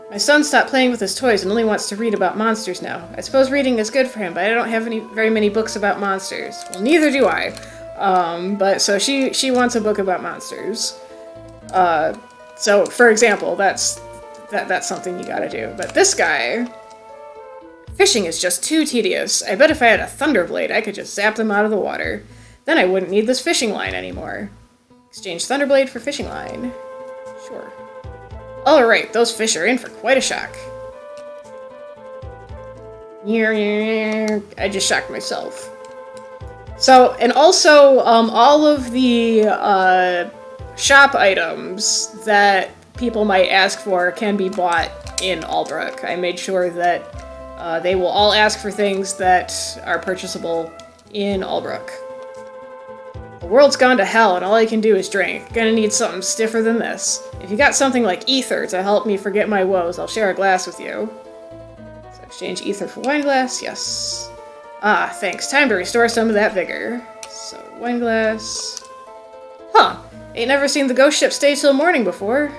My son stopped playing with his toys and only wants to read about monsters now. I suppose reading is good for him, but I don't have very many books about monsters. Well, neither do I. But so she wants a book about monsters. So, for example, that's something you gotta do. But this guy, fishing is just too tedious. I bet if I had a Thunderblade, I could just zap them out of the water. Then I wouldn't need this fishing line anymore. Exchange Thunderblade for fishing line. Sure. Alright, those fish are in for quite a shock. I just shocked myself. So, and also, all of the shop items that people might ask for can be bought in Albrook. I made sure that they will all ask for things that are purchasable in Albrook. The world's gone to hell and all I can do is drink. Gonna need something stiffer than this. If you got something like ether to help me forget my woes, I'll share a glass with you. So exchange ether for wine glass, yes. Ah, thanks. Time to restore some of that vigor. So, wine glass. Huh. Ain't never seen the ghost ship stay till morning before.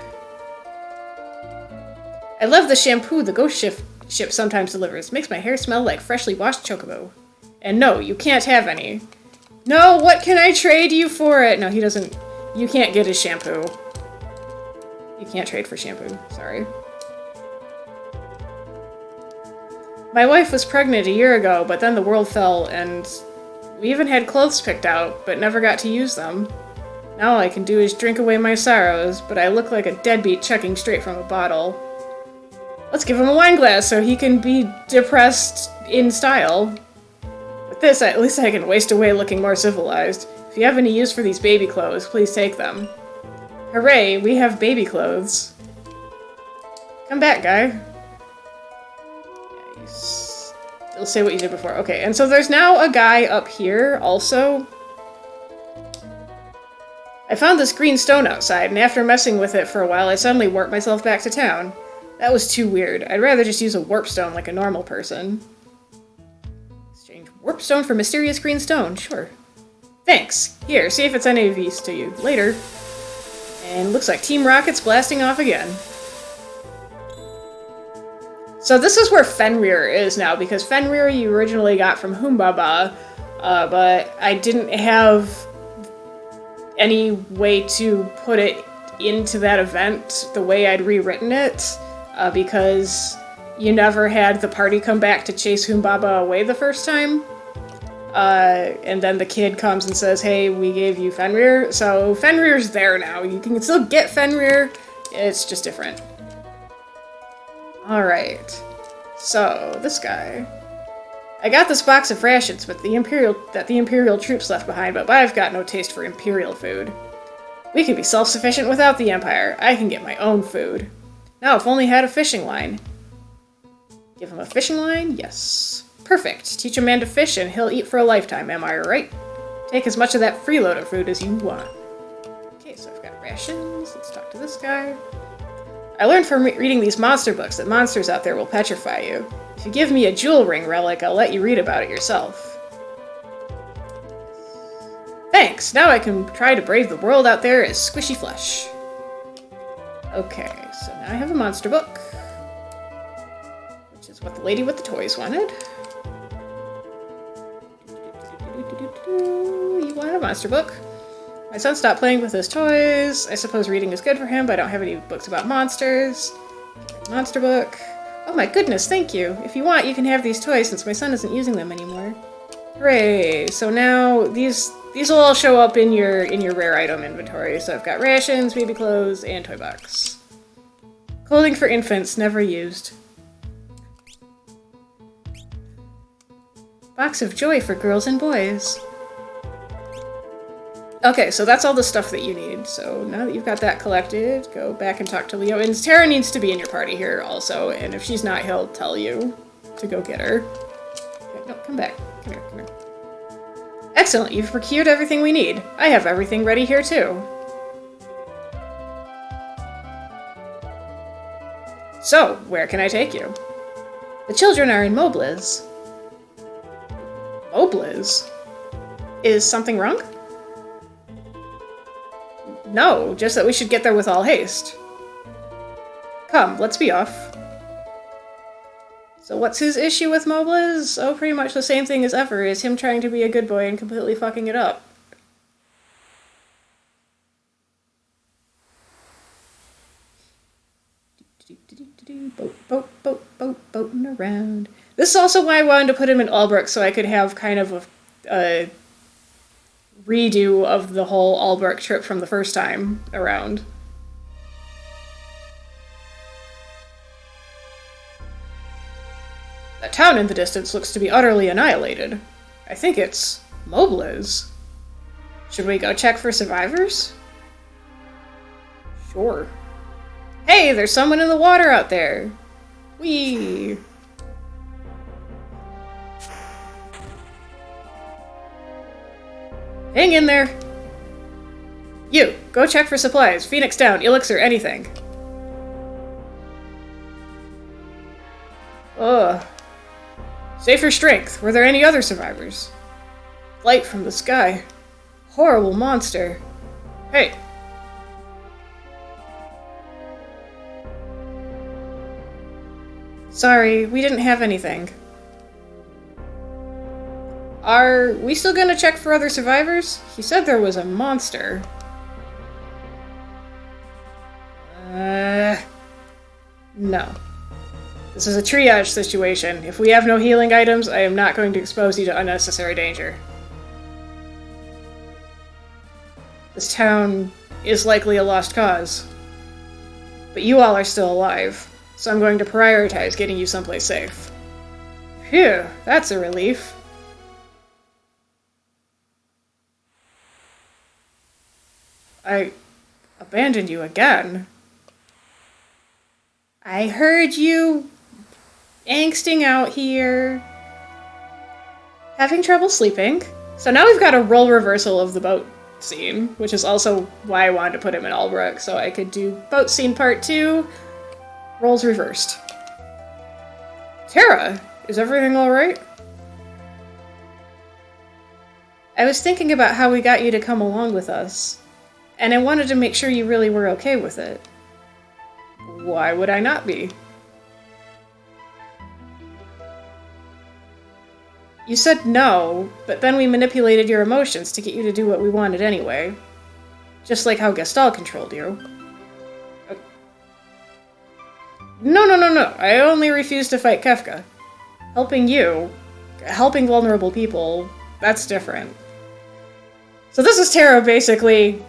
I love the shampoo the ghost ship sometimes delivers. Makes my hair smell like freshly washed chocobo. And no, you can't have any. No, what can I trade you for it? No, he doesn't. You can't get his shampoo. You can't trade for shampoo. Sorry. My wife was pregnant a year ago, but then the world fell, and we even had clothes picked out, but never got to use them. Now all I can do is drink away my sorrows, but I look like a deadbeat chucking straight from a bottle. Let's give him a wine glass so he can be depressed in style. With this, at least I can waste away looking more civilized. If you have any use for these baby clothes, please take them. Hooray, we have baby clothes. Come back, guy. Yeah, you still say what you did before. Okay, and so there's now a guy up here also. I found this green stone outside, and after messing with it for a while, I suddenly warped myself back to town. That was too weird. I'd rather just use a warp stone like a normal person. Exchange warp stone for mysterious green stone, sure. Thanks. Here, see if it's any of use to you. Later. And looks like Team Rocket's blasting off again. So this is where Fenrir is now, because Fenrir you originally got from Humbaba, but I didn't have any way to put it into that event the way I'd rewritten it, because you never had the party come back to chase Humbaba away the first time. And then the kid comes and says, hey, we gave you Fenrir. So Fenrir's there now. You can still get Fenrir. It's just different. Alright. So, this guy. I got this box of rations that the Imperial troops left behind, but I've got no taste for Imperial food. We can be self-sufficient without the Empire. I can get my own food. Now, if only had a fishing line. Give him a fishing line? Yes. Perfect. Teach a man to fish and he'll eat for a lifetime, am I right? Take as much of that freeload of food as you want. Okay, so I've got rations. Let's talk to this guy. I learned from reading these monster books that monsters out there will petrify you. If you give me a jewel ring relic, I'll let you read about it yourself. Thanks! Now I can try to brave the world out there as squishy flesh. Okay, so now I have a monster book. Which is what the lady with the toys wanted. You want a monster book? My son stopped playing with his toys. I suppose reading is good for him, but I don't have any books about monsters. Monster book. Oh my goodness, thank you. If you want, you can have these toys since my son isn't using them anymore. Hooray! So now these will all show up in your rare item inventory. So I've got rations, baby clothes, and toy box. Clothing for infants, never used. Box of joy for girls and boys. Okay, so that's all the stuff that you need. So now that you've got that collected, go back and talk to Leo. And Tara needs to be in your party here also, and if she's not, he'll tell you to go get her. Okay, no, come back. Come here, come here. Excellent, you've procured everything we need. I have everything ready here too. So, where can I take you? The children are in Mobliz. Mobliz? Is something wrong? No, just that we should get there with all haste. Come, let's be off. So what's his issue with Mobliz? Oh, pretty much the same thing as ever, is him trying to be a good boy and completely fucking it up. Boating around. This is also why I wanted to put him in Albrook, so I could have kind of a redo of the whole Albrook trip from the first time around. That town in the distance looks to be utterly annihilated. I think it's Mobliz. Should we go check for survivors? Sure. Hey, there's someone in the water out there! Whee! Hang in there! You, go check for supplies, Phoenix down, elixir, anything. Ugh. Save your strength. Were there any other survivors? Light from the sky. Horrible monster. Hey. Sorry, we didn't have anything. Are we still gonna check for other survivors? He said there was a monster. No. This is a triage situation. If we have no healing items, I am not going to expose you to unnecessary danger. This town is likely a lost cause. But you all are still alive, so I'm going to prioritize getting you someplace safe. Phew, that's a relief. I abandoned you again. I heard you angsting out here. Having trouble sleeping. So now we've got a role reversal of the boat scene, which is also why I wanted to put him in Albrook, so I could do boat scene part 2, roles reversed. Tara, is everything alright? I was thinking about how we got you to come along with us, and I wanted to make sure you really were okay with it. Why would I not be? You said no, but then we manipulated your emotions to get you to do what we wanted anyway. Just like how Gestalt controlled you. No. I only refused to fight Kefka. Helping vulnerable people, That's different. So this is Tara basically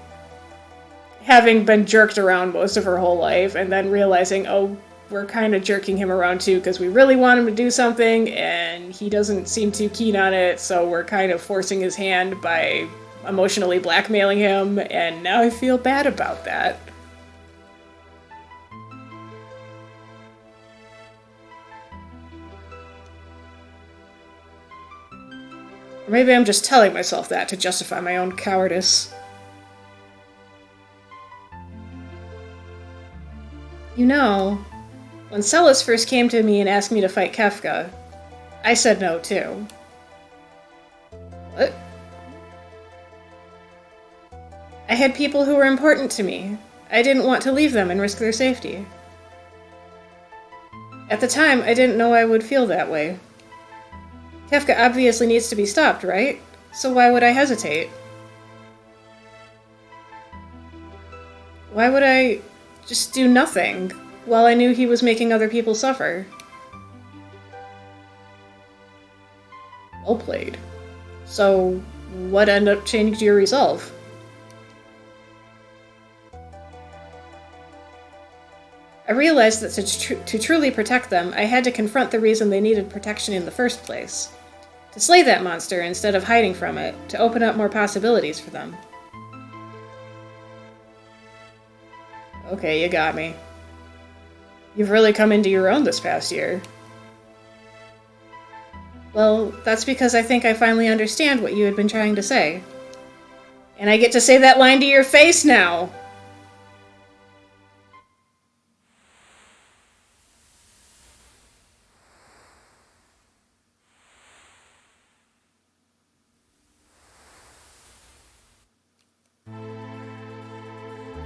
having been jerked around most of her whole life and then realizing, oh, we're kind of jerking him around too because we really want him to do something and he doesn't seem too keen on it, so we're kind of forcing his hand by emotionally blackmailing him, and now I feel bad about that. Or maybe I'm just telling myself that to justify my own cowardice. You know, when Celis first came to me and asked me to fight Kefka, I said no too. What? I had people who were important to me. I didn't want to leave them and risk their safety. At the time, I didn't know I would feel that way. Kefka obviously needs to be stopped, right? So why would I hesitate? Why would I just do nothing while I knew he was making other people suffer? Well played. So, what ended up changing your resolve? I realized that to truly protect them, I had to confront the reason they needed protection in the first place. To slay that monster instead of hiding from it, to open up more possibilities for them. Okay, you got me. You've really come into your own this past year. Well, that's because I think I finally understand what you had been trying to say. And I get to say that line to your face now!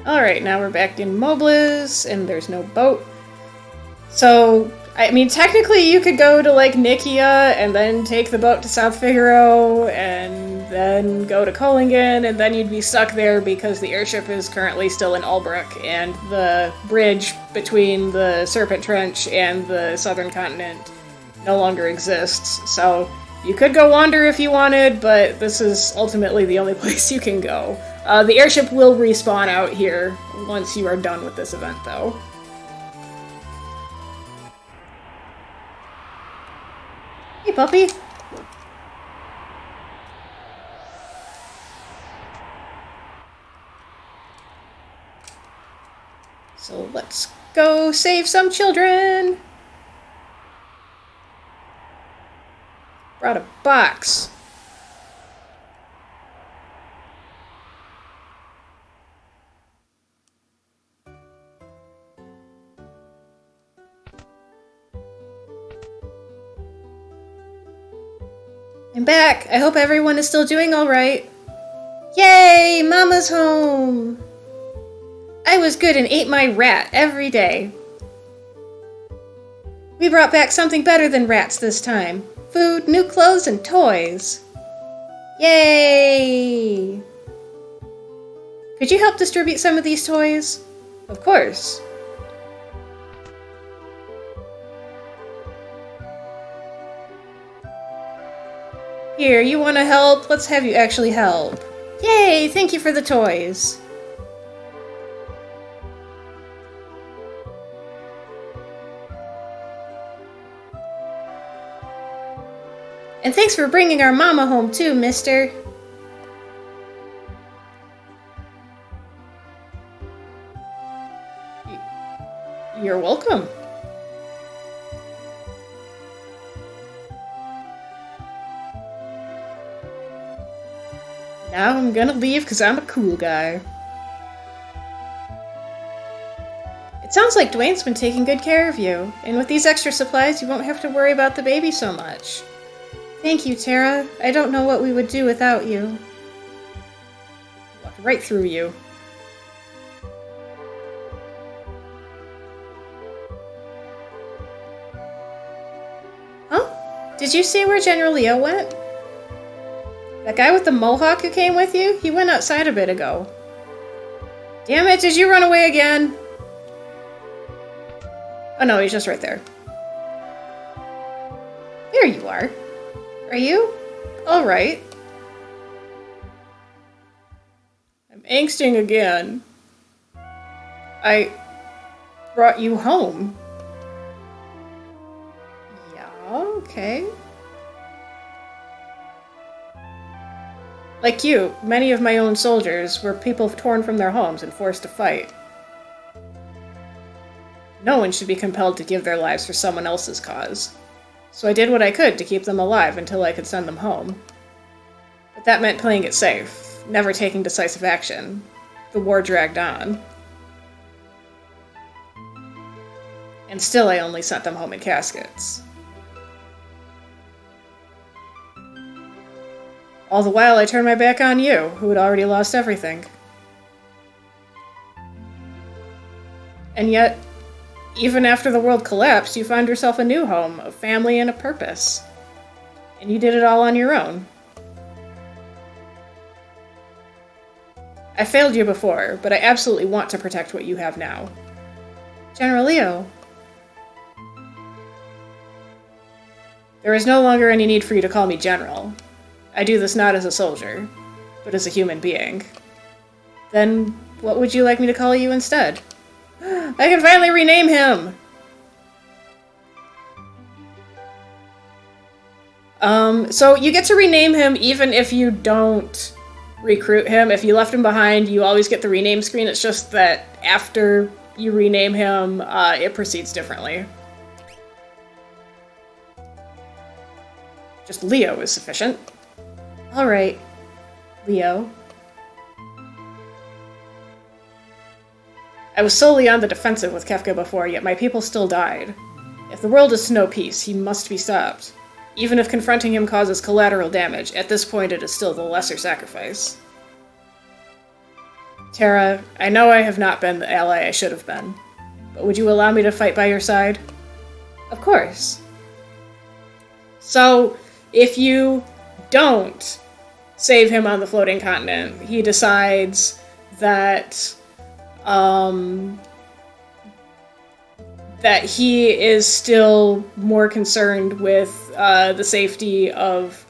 Alright, now we're back in Mobliz, and there's no boat. So, I mean, technically you could go to, like, Nikia, and then take the boat to South Figaro, and then go to Kohlingen, and then you'd be stuck there because the airship is currently still in Albrook, and the bridge between the Serpent Trench and the southern continent no longer exists. So, you could go wander if you wanted, but this is ultimately the only place you can go. The airship will respawn out here once you are done with this event, though. Hey, puppy! So let's go save some children! Brought a box. I'm back! I hope everyone is still doing alright. Yay! Mama's home! I was good and ate my rat every day. We brought back something better than rats this time. Food, new clothes, and toys. Yay! Could you help distribute some of these toys? Of course. Here, you want to help? Let's have you actually help. Yay! Thank you for the toys. And thanks for bringing our mama home too, mister. You're welcome. Now I'm gonna leave because I'm a cool guy. It sounds like Dwayne's been taking good care of you, and with these extra supplies you won't have to worry about the baby so much. Thank you, Tara. I don't know what we would do without you. Walked right through you. Huh? Did you see where General Leo went? That guy with the mohawk who came with you? He went outside a bit ago. Damn it, did you run away again? Oh no, he's just right there. There you are. Are you? Alright. Angsting again. I brought you home. Yeah, okay. Like you, many of my own soldiers were people torn from their homes and forced to fight. No one should be compelled to give their lives for someone else's cause. So I did what I could to keep them alive until I could send them home. But that meant playing it safe, never taking decisive action. The war dragged on. And still I only sent them home in caskets. All the while I turned my back on you, who had already lost everything. And yet, even after the world collapsed, you found yourself a new home, a family, and a purpose. And you did it all on your own. I failed you before, but I absolutely want to protect what you have now. General Leo. There is no longer any need for you to call me General. I do this not as a soldier, but as a human being. Then, what would you like me to call you instead? I can finally rename him! So you get to rename him even if you don't recruit him. If you left him behind, you always get the rename screen. It's just that after you rename him, it proceeds differently. Just Leo is sufficient. Alright, Leo. I was solely on the defensive with Kefka before, yet my people still died. If the world is to know peace, he must be stopped. Even if confronting him causes collateral damage, at this point it is still the lesser sacrifice. Terra, I know I have not been the ally I should have been, but would you allow me to fight by your side? Of course. So, if you don't save him on the floating continent, he decides that that he is still more concerned with the safety of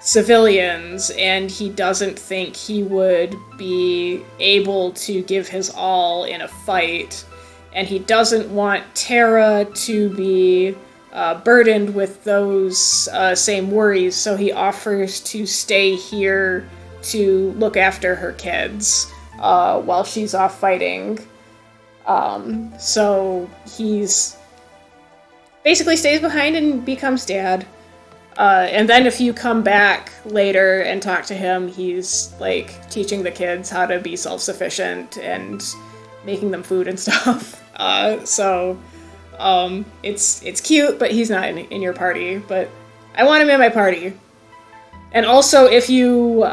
civilians, and he doesn't think he would be able to give his all in a fight, and he doesn't want Terra to be burdened with those same worries, so he offers to stay here to look after her kids while she's off fighting. So he's basically stays behind and becomes dad. And then if you come back later and talk to him, he's like teaching the kids how to be self-sufficient and making them food and stuff. It's cute, but he's not in your party. But I want him in my party. And also, if you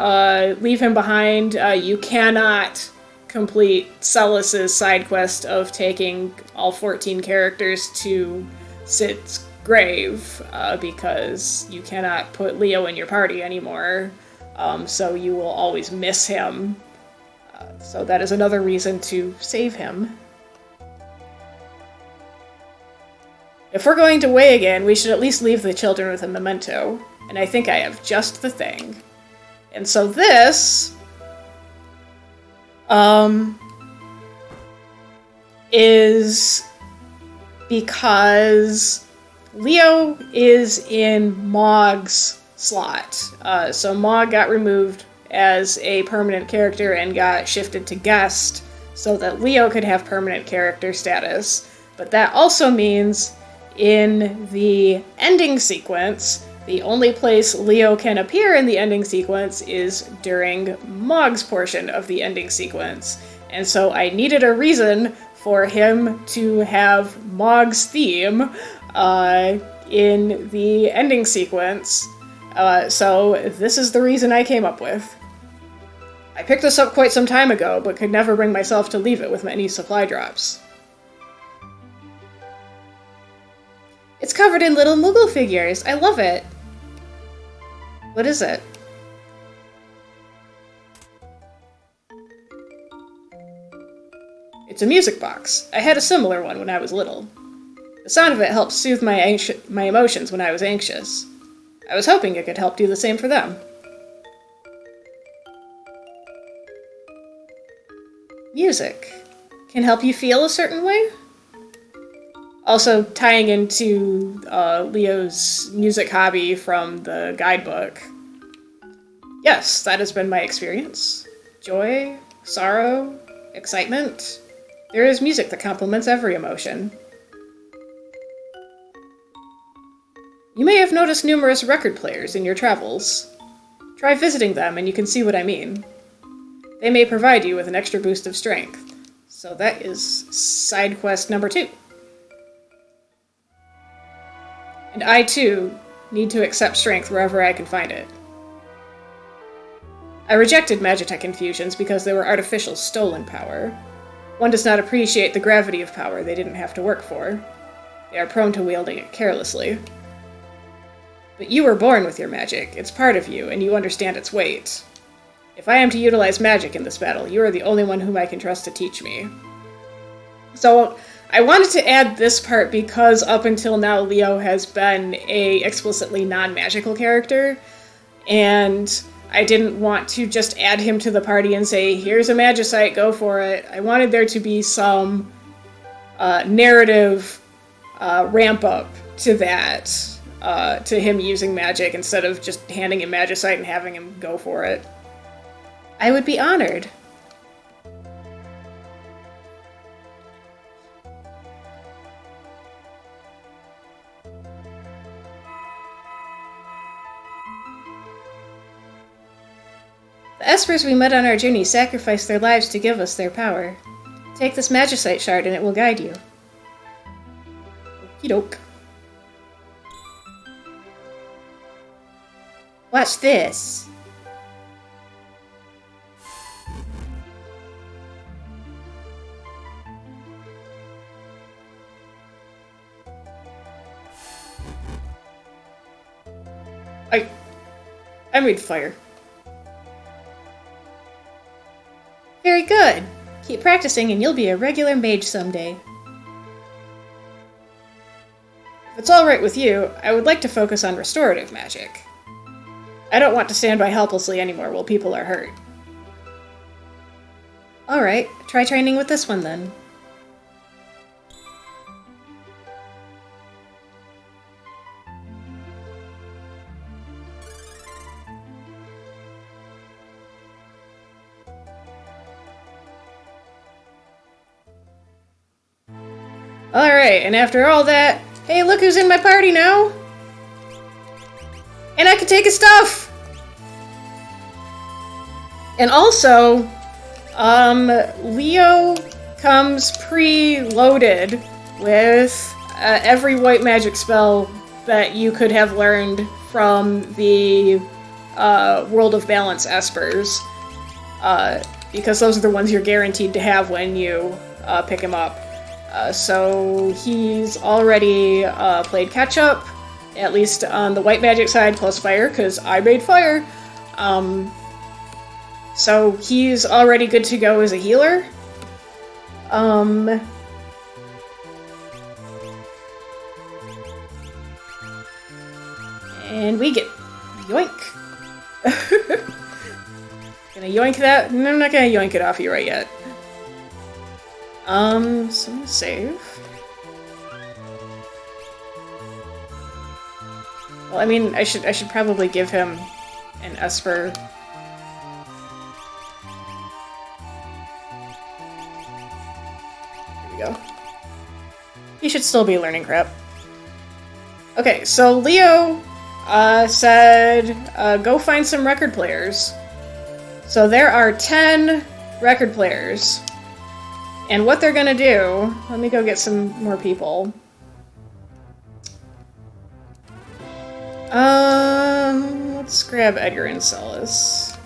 leave him behind, you cannot complete Celis's side quest of taking all 14 characters to Sid's grave, because you cannot put Leo in your party anymore, so you will always miss him. So that is another reason to save him. If we're going to Way again, we should at least leave the children with a memento, and I think I have just the thing. And so this is because Leo is in Mog's slot. So Mog got removed as a permanent character and got shifted to guest so that Leo could have permanent character status. But that also means in the ending sequence, the only place Leo can appear in the ending sequence is during Mog's portion of the ending sequence. And so I needed a reason for him to have Mog's theme in the ending sequence. So this is the reason I came up with. I picked this up quite some time ago, but could never bring myself to leave it with any supply drops. It's covered in little Moogle figures. I love it. What is it? It's a music box. I had a similar one when I was little. The sound of it helped soothe my emotions when I was anxious. I was hoping it could help do the same for them. Music can help you feel a certain way. Also, tying into Leo's music hobby from the guidebook. Yes, that has been my experience. Joy, sorrow, excitement. There is music that complements every emotion. You may have noticed numerous record players in your travels. Try visiting them and you can see what I mean. They may provide you with an extra boost of strength. So that is side quest number 2. And I, too, need to accept strength wherever I can find it. I rejected Magitech infusions because they were artificial, stolen power. One does not appreciate the gravity of power they didn't have to work for. They are prone to wielding it carelessly. But you were born with your magic. It's part of you, and you understand its weight. If I am to utilize magic in this battle, you are the only one whom I can trust to teach me. So, I wanted to add this part because up until now, Leo has been a explicitly non-magical character, and I didn't want to just add him to the party and say, here's a magicite, go for it. I wanted there to be some narrative ramp-up to that, to him using magic instead of just handing him magicite and having him go for it. I would be honored. The espers we met on our journey sacrificed their lives to give us their power. Take this magicite shard and it will guide you. Okie doke. Watch this. I read fire. Very good. Keep practicing and you'll be a regular mage someday. If it's alright with you, I would like to focus on restorative magic. I don't want to stand by helplessly anymore while people are hurt. Alright, try training with this one then. Alright, and after all that, hey, look who's in my party now! And I can take his stuff! And also, Leo comes pre-loaded with every white magic spell that you could have learned from the World of Balance espers. Because those are the ones you're guaranteed to have when you pick him up. So he's already played catch-up, at least on the white magic side, plus fire, because I made fire. So he's already good to go as a healer. And we get yoink. Gonna yoink that? No, I'm not gonna yoink it off you right yet. So I'm gonna save. Well, I mean, I should probably give him an Esper. Here we go. He should still be learning crap. Okay, so Leo said, go find some record players. So there are 10 record players. And what they're gonna do... Let me go get some more people. Let's grab Edgar and Celis.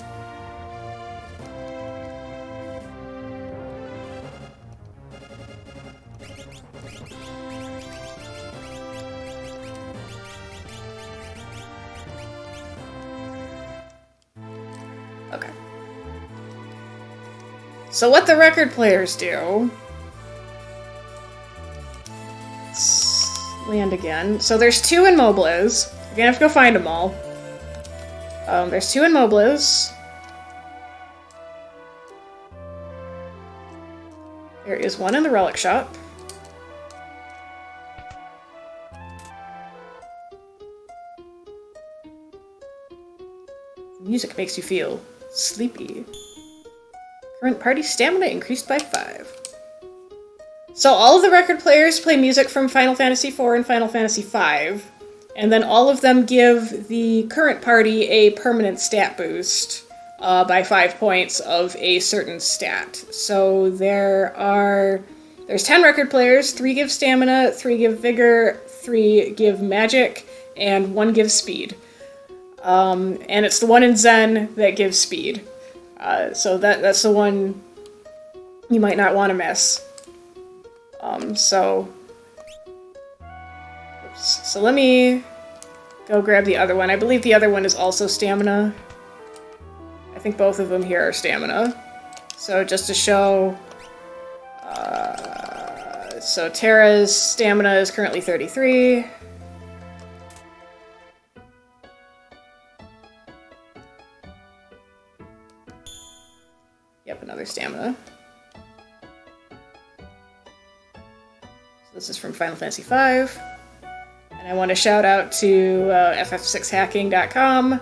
Okay. So what the record players do... Let's land again. So there's 2 in Mobliz. You're gonna have to go find them all. There's 2 in Mobliz. There is one in the relic shop. Music makes you feel sleepy. Current party stamina increased by 5. So all of the record players play music from Final Fantasy IV and Final Fantasy V, and then all of them give the current party a permanent stat boost by 5 points of a certain stat. So there's 10 record players, 3 give stamina, 3 give vigor, 3 give magic, and 1 gives speed. And it's the one in Zen that gives speed. So that's the one you might not want to miss. So let me go grab the other one. I believe the other one is also stamina. I think both of them here are stamina. So just to show, so Terra's stamina is currently 33. Yep, another stamina. So this is from Final Fantasy V. And I want to shout out to ff6hacking.com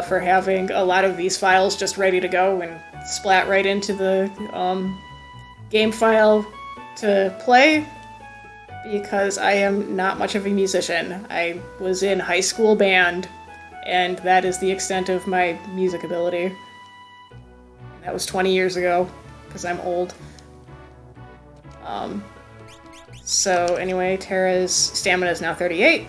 for having a lot of these files just ready to go and splat right into the game file to play, because I am not much of a musician. I was in high school band, and that is the extent of my music ability. That was 20 years ago, because I'm old. So anyway, Terra's stamina is now 38.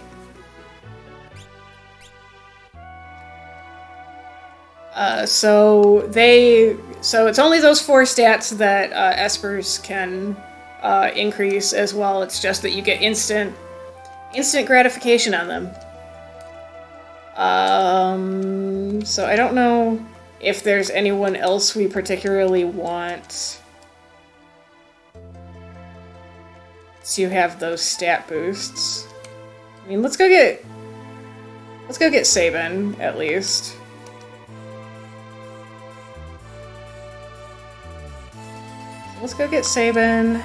So it's only those 4 stats that Espers can increase as well. It's just that you get instant gratification on them. So I don't know if there's anyone else we particularly want to have those stat boosts. I mean, let's go get Sabin, at least. Let's go get Sabin.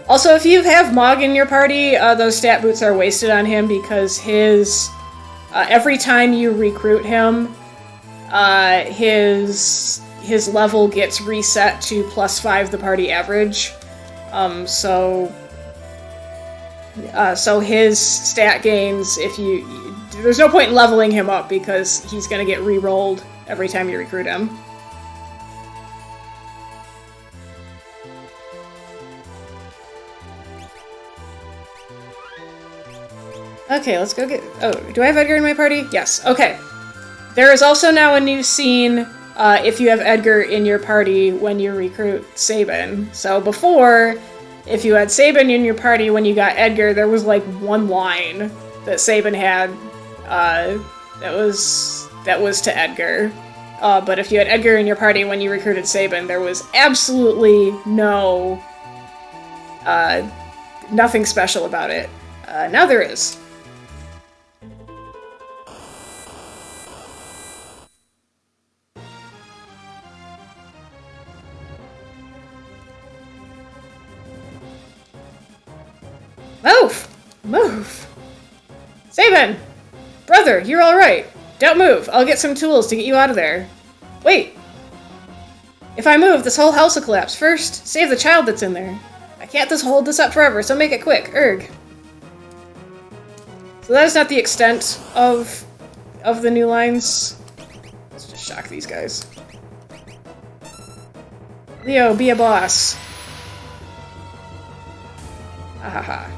Also, if you have Mog in your party, those stat boosts are wasted on him, because his every time you recruit him, his level gets reset to +5 the party average. So his stat gains, there's no point in leveling him up, because he's gonna get re-rolled every time you recruit him. Okay, let's go get... Oh, do I have Edgar in my party? Yes, okay. There is also now a new scene if you have Edgar in your party when you recruit Sabin. So before, if you had Sabin in your party when you got Edgar, there was like one line that Sabin had that was to Edgar. But if you had Edgar in your party when you recruited Sabin, there was absolutely nothing special about it. Now there is. Move! Move! Sabin! Brother, you're alright. Don't move. I'll get some tools to get you out of there. Wait! If I move, this whole house will collapse. First, save the child that's in there. I can't just hold this up forever, so make it quick. Erg. So that is not the extent of the new lines. Let's just shock these guys. Leo, be a boss. Ahaha.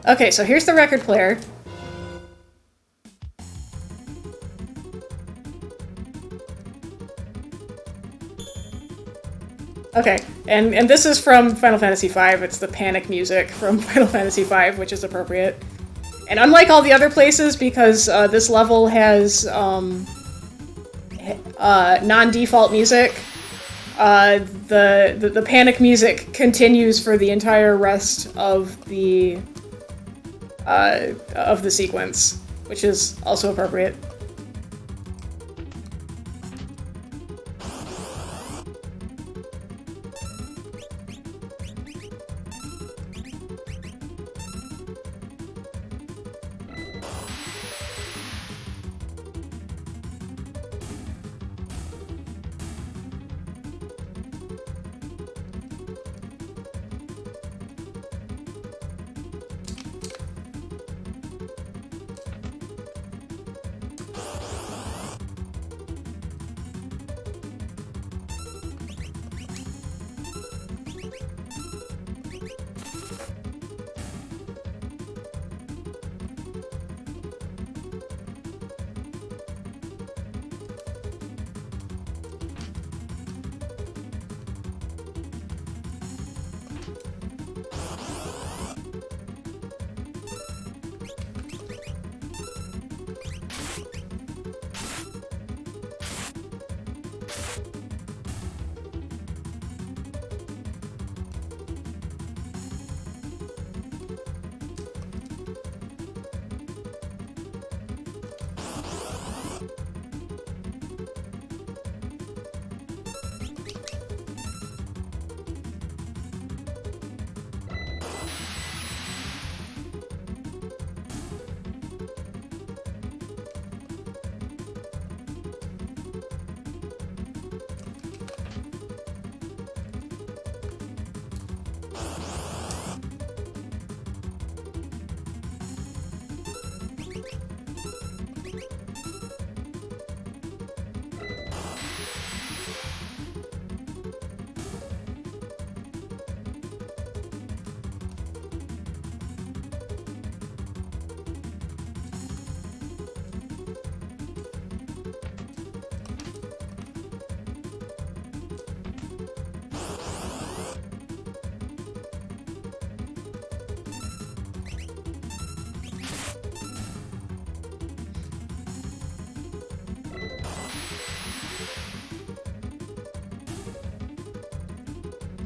Okay, so here's the record player. Okay, and this is from Final Fantasy V. It's the panic music from Final Fantasy V, which is appropriate. And unlike all the other places, because this level has non-default music, the panic music continues for the entire rest of the sequence, which is also appropriate.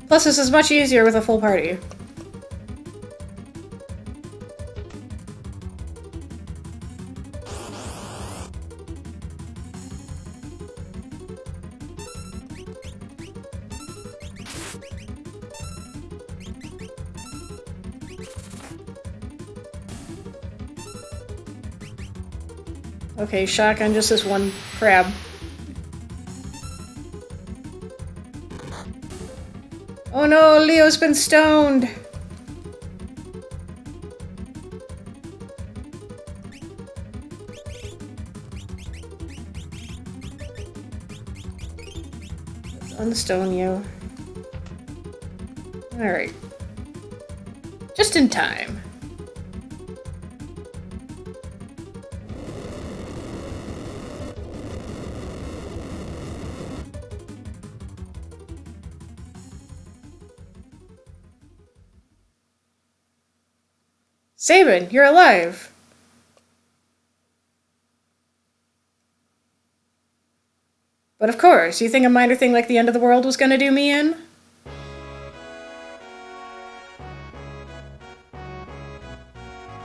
Plus, this is much easier with a full party. Okay, shotgun just this one crab. Oh no, Leo's been stoned! Let's unstone you. Alright. Just in time. Sabin, you're alive! But of course, you think a minor thing like the end of the world was gonna do me in?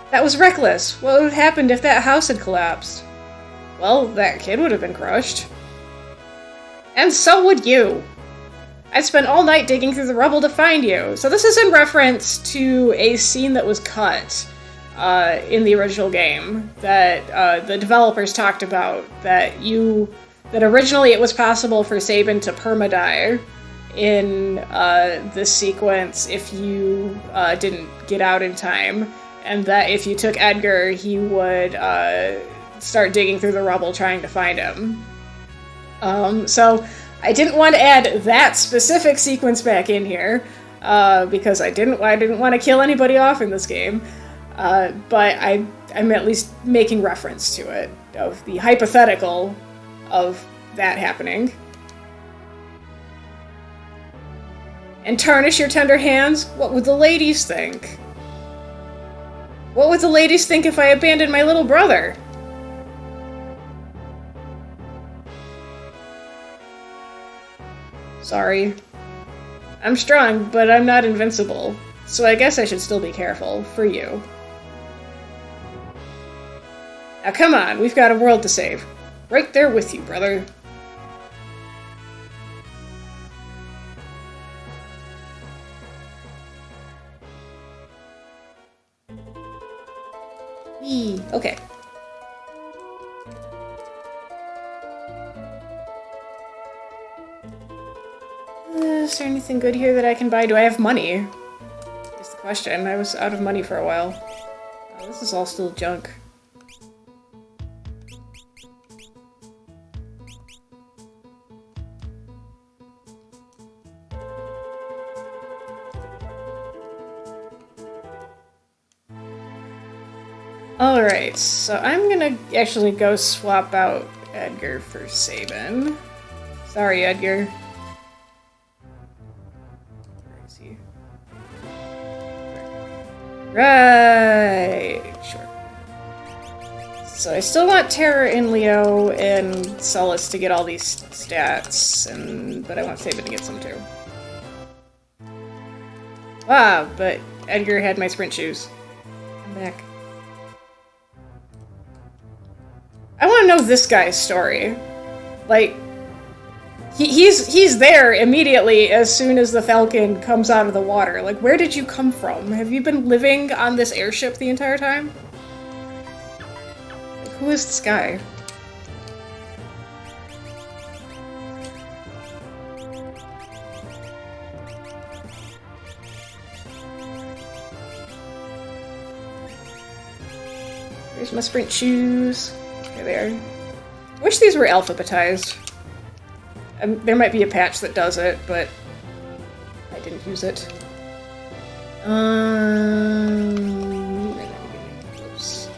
That was reckless. What would have happened if that house had collapsed? Well, that kid would have been crushed. And so would you! I spent all night digging through the rubble to find you. So this is in reference to a scene that was cut in the original game that the developers talked about. That originally it was possible for Sabin to perma-die in this sequence if you didn't get out in time, and that if you took Edgar, he would start digging through the rubble trying to find him. So I didn't want to add that specific sequence back in here, because I didn't want to kill anybody off in this game, but I'm at least making reference to it, of the hypothetical of that happening. And tarnish your tender hands? What would the ladies think? What would the ladies think if I abandoned my little brother? Sorry. I'm strong, but I'm not invincible. So I guess I should still be careful, for you. Now come on, we've got a world to save. Right there with you, brother. Whee! Okay. Is there anything good here that I can buy? Do I have money? That's the question. I was out of money for a while. Oh, this is all still junk. Alright, so I'm gonna actually go swap out Edgar for Sabin. Sorry, Edgar. Where is he? Right! Sure. So I still want Terra and Leo and Solus to get all these stats, but I want Sabin to get some too. Wow, but Edgar had my sprint shoes. I'm back. I want to know this guy's story. Like, he's there immediately as soon as the Falcon comes out of the water. Like, where did you come from? Have you been living on this airship the entire time? Like, who is this guy? Here's my sprint shoes. There they are. I wish these were alphabetized. There might be a patch that does it, but I didn't use it. Oops.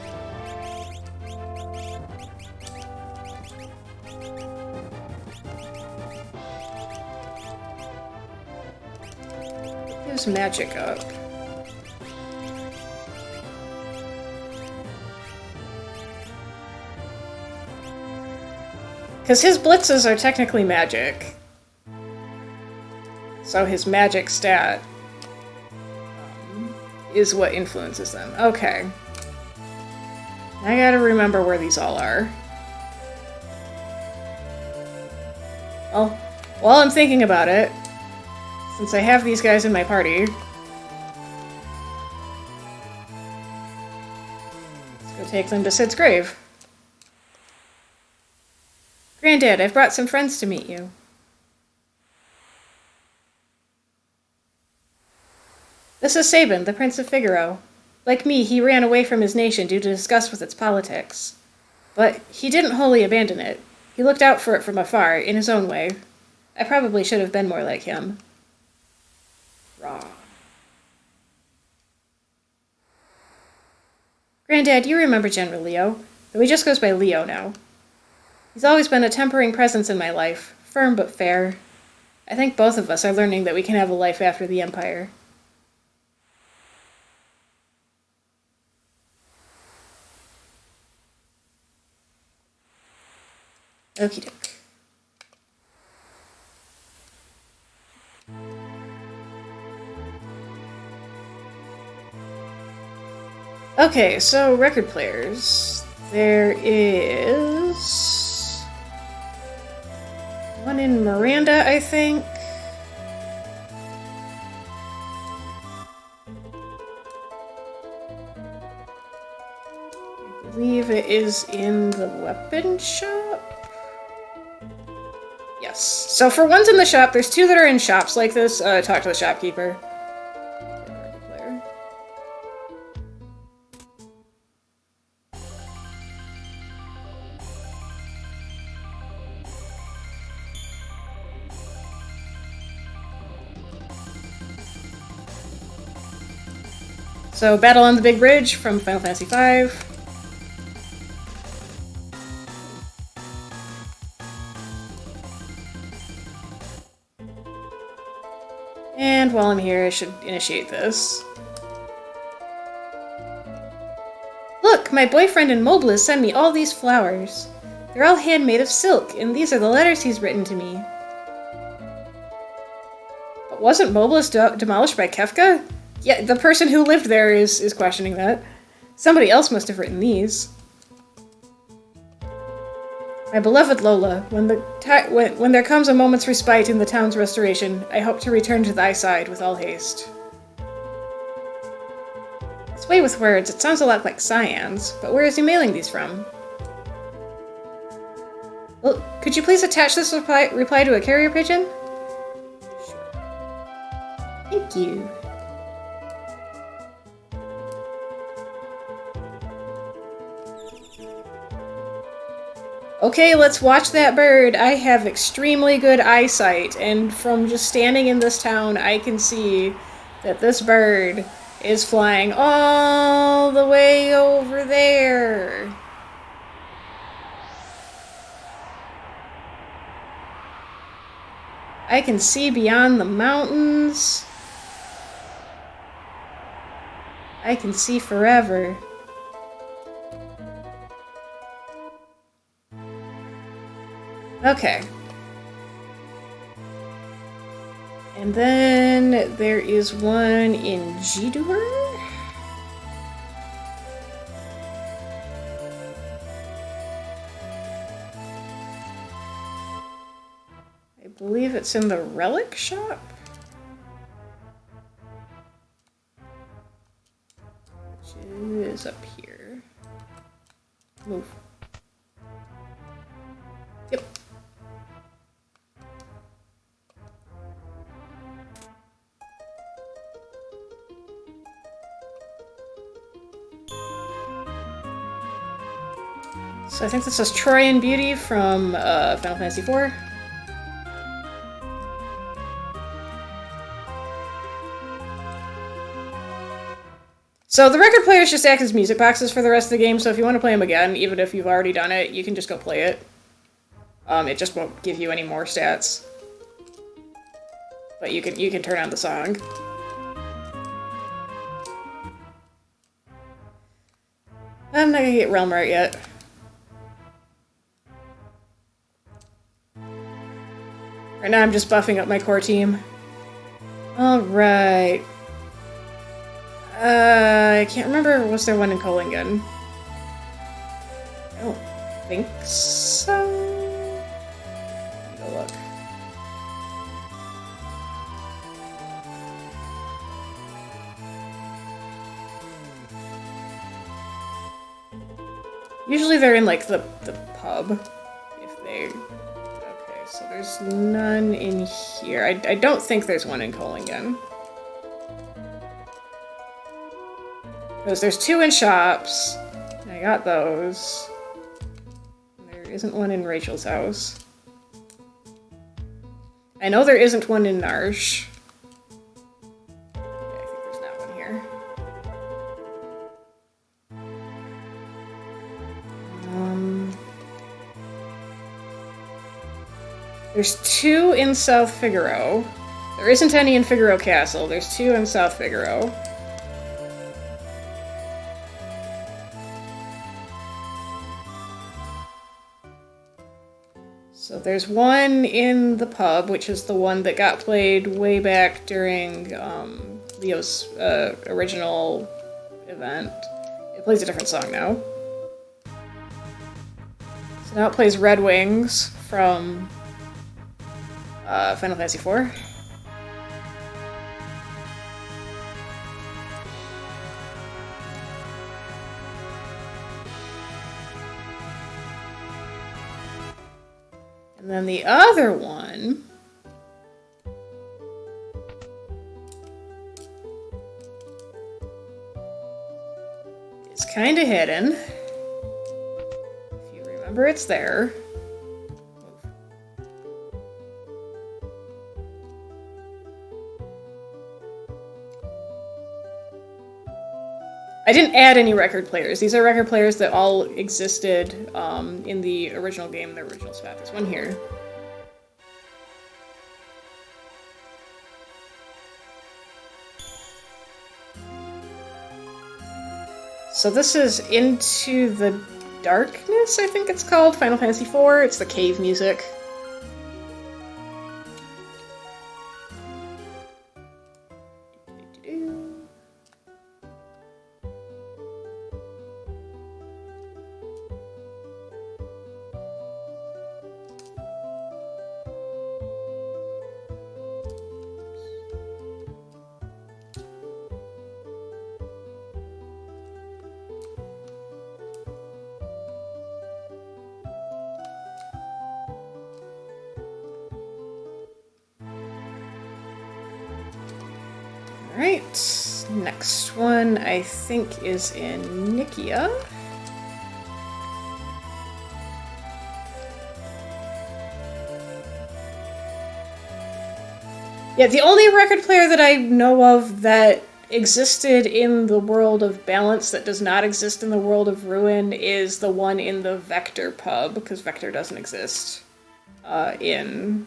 Gives magic up. Because his blitzes are technically magic. So his magic stat is what influences them. Okay. I gotta remember where these all are. Well, while I'm thinking about it, since I have these guys in my party, let's go take them to Sid's grave. Granddad, I've brought some friends to meet you. This is Sabin, the Prince of Figaro. Like me, he ran away from his nation due to disgust with its politics. But he didn't wholly abandon it. He looked out for it from afar, in his own way. I probably should have been more like him. Raw. Granddad, you remember General Leo, though he just goes by Leo now. He's always been a tempering presence in my life, firm but fair. I think both of us are learning that we can have a life after the Empire. Okie doke. Okay, so record players. There is one in Miranda, I think. I believe it is in the weapon shop. Yes. So for ones in the shop, there's two that are in shops like this. Talk to the shopkeeper. So, Battle on the Big Bridge from Final Fantasy V. And while I'm here, I should initiate this. Look, my boyfriend in Mobliz sent me all these flowers. They're all handmade of silk, and these are the letters he's written to me. But wasn't Mobliz demolished by Kefka? Yeah, the person who lived there is questioning that. Somebody else must have written these. My beloved Lola, when there comes a moment's respite in the town's restoration, I hope to return to thy side with all haste. This way with words, it sounds a lot like Cyan's, but where is he mailing these from? Well, could you please attach this reply to a carrier pigeon? Sure. Thank you. Okay, let's watch that bird. I have extremely good eyesight, and from just standing in this town, I can see that this bird is flying all the way over there. I can see beyond the mountains. I can see forever. Okay. And then there is one in Jidur. I believe it's in the relic shop. Which is up here. Move. Yep. So I think this is Troy and Beauty from Final Fantasy IV. So the record players just act as music boxes for the rest of the game, so if you want to play them again, even if you've already done it, you can just go play it. It just won't give you any more stats. But you can turn on the song. I'm not gonna get Realm right yet. Right now I'm just buffing up my core team. Alright. I can't remember, was there one in Kolingen? I don't think so. Let me go look. Usually they're in, like, the pub. If they... Okay, so there's none in here. I don't think there's one in Kolingen. Because there's two in shops. I got those. There isn't one in Rachel's house. I know there isn't one in Narsh. Yeah, I think there's not one here. There's two in South Figaro. There isn't any in Figaro Castle. There's two in South Figaro. So there's one in the pub, which is the one that got played way back during Leo's original event. It plays a different song now. So now it plays Red Wings from Final Fantasy IV. And then the other one is kind of hidden. If you remember, it's there. I didn't add any record players. These are record players that all existed in the original game, the original spot. There's one here. So this is Into the Darkness, I think it's called, Final Fantasy IV. It's the cave music. Alright, next one I think is in Nikia. Yeah, the only record player that I know of that existed in the world of Balance that does not exist in the world of Ruin is the one in the Vector pub, because Vector doesn't exist in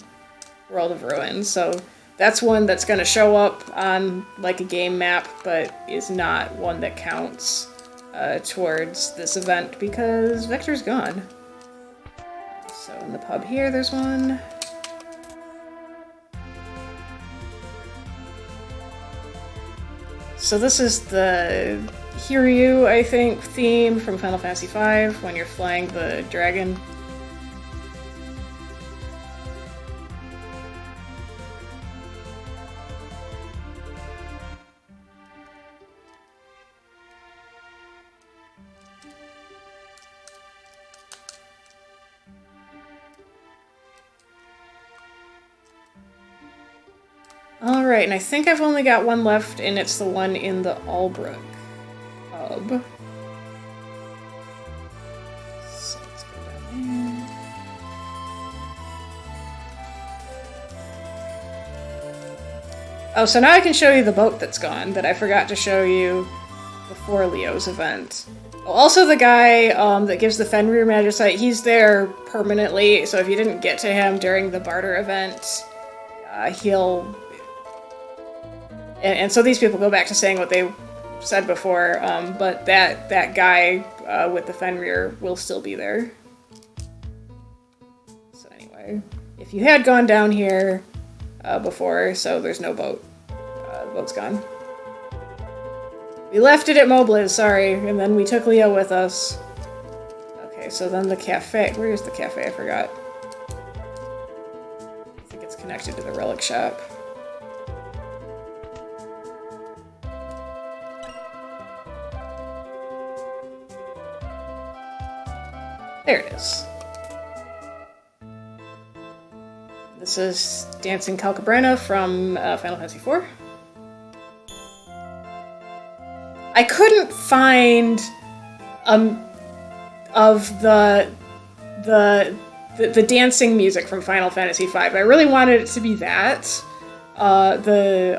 World of Ruin, so that's one that's going to show up on like a game map, but is not one that counts towards this event because Vector's gone. So in the pub here, there's one. So this is the Hiryu, I think, theme from Final Fantasy V when you're flying the dragon. Alright, and I think I've only got one left, and it's the one in the Albrook pub. So let's go down there. Oh, so now I can show you the boat that's gone, that I forgot to show you before Leo's event. Oh, also the guy that gives the Fenrir Magicite, he's there permanently, so if you didn't get to him during the barter event, he'll... And so these people go back to saying what they said before, but that guy with the Fenrir will still be there. So anyway, if you had gone down here before, so there's no boat. The boat's gone. We left it at Mobliz, sorry, and then we took Leo with us. Okay, so then the cafe. Where is the cafe? I forgot. I think it's connected to the relic shop. There it is. This is Dancing Calcabrana from Final Fantasy IV. I couldn't find of the dancing music from Final Fantasy V. I really wanted it to be that. The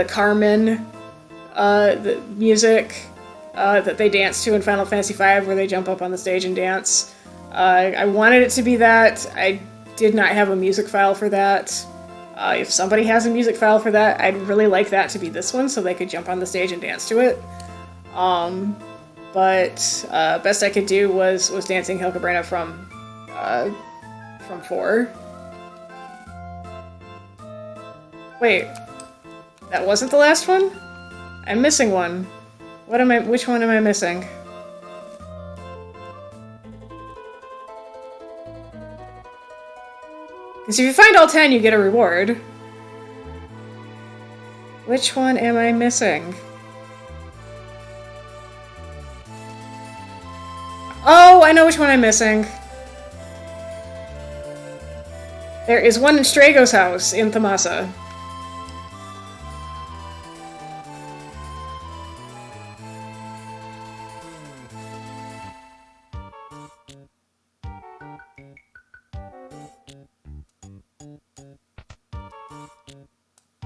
Carmen the music that they dance to in Final Fantasy V, where they jump up on the stage and dance. I wanted it to be that. I did not have a music file for that. If somebody has a music file for that, I'd really like that to be this one, so they could jump on the stage and dance to it. But best I could do was Dancing Calcabrana from 4. Wait, that wasn't the last one? I'm missing one. Which one am I missing? Because if you find all 10, you get a reward. Which one am I missing? Oh, I know which one I'm missing. There is one in Strago's house in Thamasa.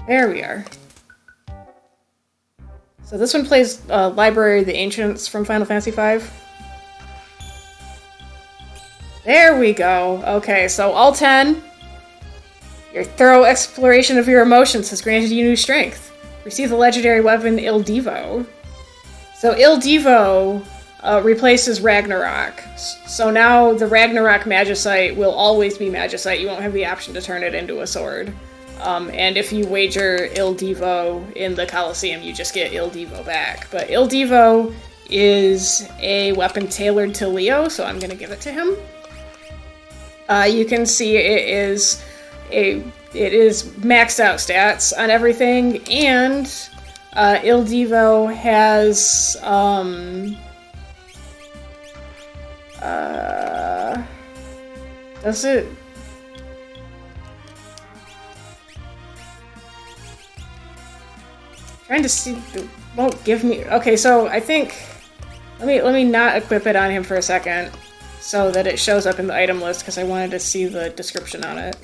There we are. So this one plays Library of the Ancients from Final Fantasy V. There we go. Okay, so all 10. Your thorough exploration of your emotions has granted you new strength. Receive the legendary weapon Il Divo. So Il Divo replaces Ragnarok. So now the Ragnarok Magicite will always be Magicite. You won't have the option to turn it into a sword. And if you wager Il Divo in the Coliseum, you just get Il Divo back. But Il Divo is a weapon tailored to Leo, so I'm going to give it to him. You can see it is maxed out stats on everything, and Il Divo has does it? Trying to see, it won't give me. Okay, so I think let me not equip it on him for a second, so that it shows up in the item list because I wanted to see the description on it.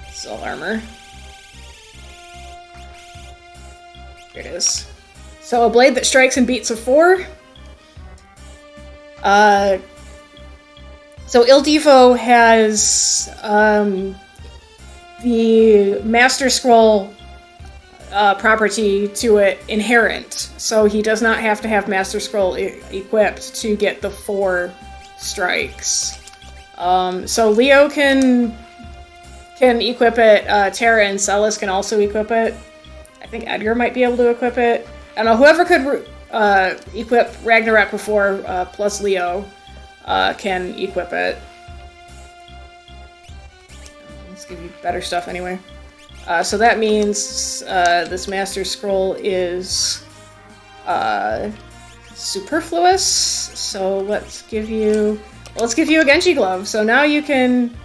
It's all armor. Here it is. So a blade that strikes and beats a 4. So Il Divo has the Master Scroll property to it inherent, so he does not have to have Master Scroll equipped to get the 4 strikes. So Leo can equip it. Terra and Celis can also equip it. I think Edgar might be able to equip it. I don't know. Whoever could equip Ragnarok before, plus Leo, can equip it. Let's give you better stuff anyway. So that means this Master Scroll is superfluous. So let's give you a Genji Glove. So now you can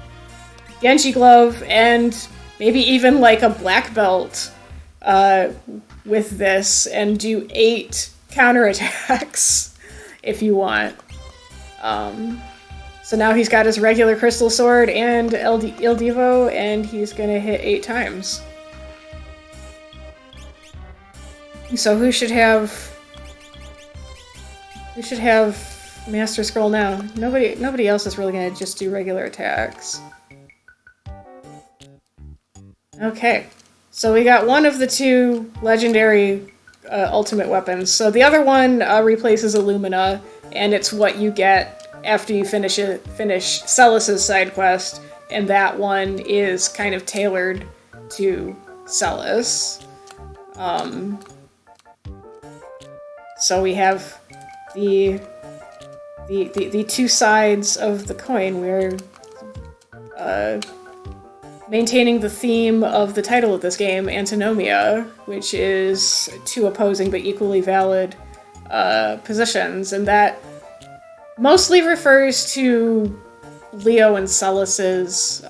Genji Glove and maybe even like a black belt with this and do 8 counterattacks if you want. So now he's got his regular Crystal Sword and Il Divo, and he's gonna hit 8 times. So who should have Master Scroll now? Nobody else is really gonna just do regular attacks. Okay, so we got one of the 2 legendary ultimate weapons. So the other one replaces Illumina, and it's what you get after you finish Celis's side quest, and that one is kind of tailored to Celis. So we have the 2 sides of the coin. We're maintaining the theme of the title of this game, Antinomia, which is 2 opposing but equally valid positions, and that mostly refers to Leo and Celis's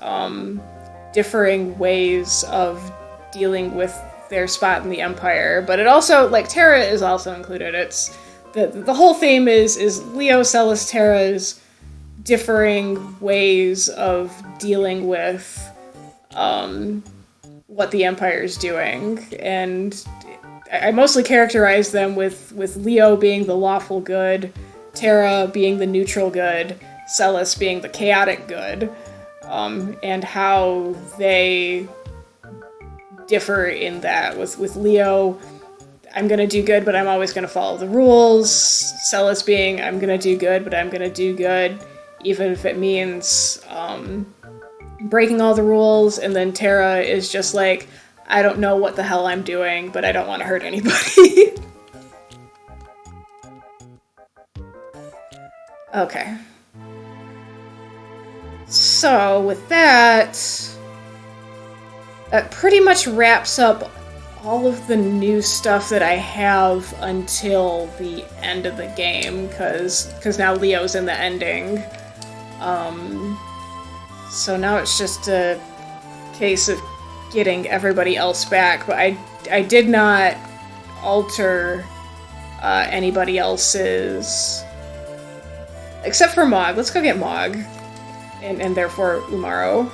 differing ways of dealing with their spot in the Empire. But it also, like, Terra is also included. It's the whole theme is Leo, Celis, Terra's differing ways of dealing with what the Empire is doing, and I mostly characterize them with Leo being the lawful good, Terra being the neutral good, Celis being the chaotic good, and how they differ in that. With Leo, I'm gonna do good, but I'm always gonna follow the rules. Celis being, I'm gonna do good, but I'm gonna do good, even if it means breaking all the rules. And then Terra is just like, I don't know what the hell I'm doing, but I don't want to hurt anybody. Okay. So with that pretty much wraps up all of the new stuff that I have until the end of the game, because now Leo's in the ending. So now it's just a case of getting everybody else back, but I did not alter anybody else's, except for Mog. Let's go get Mog, and therefore Umaro.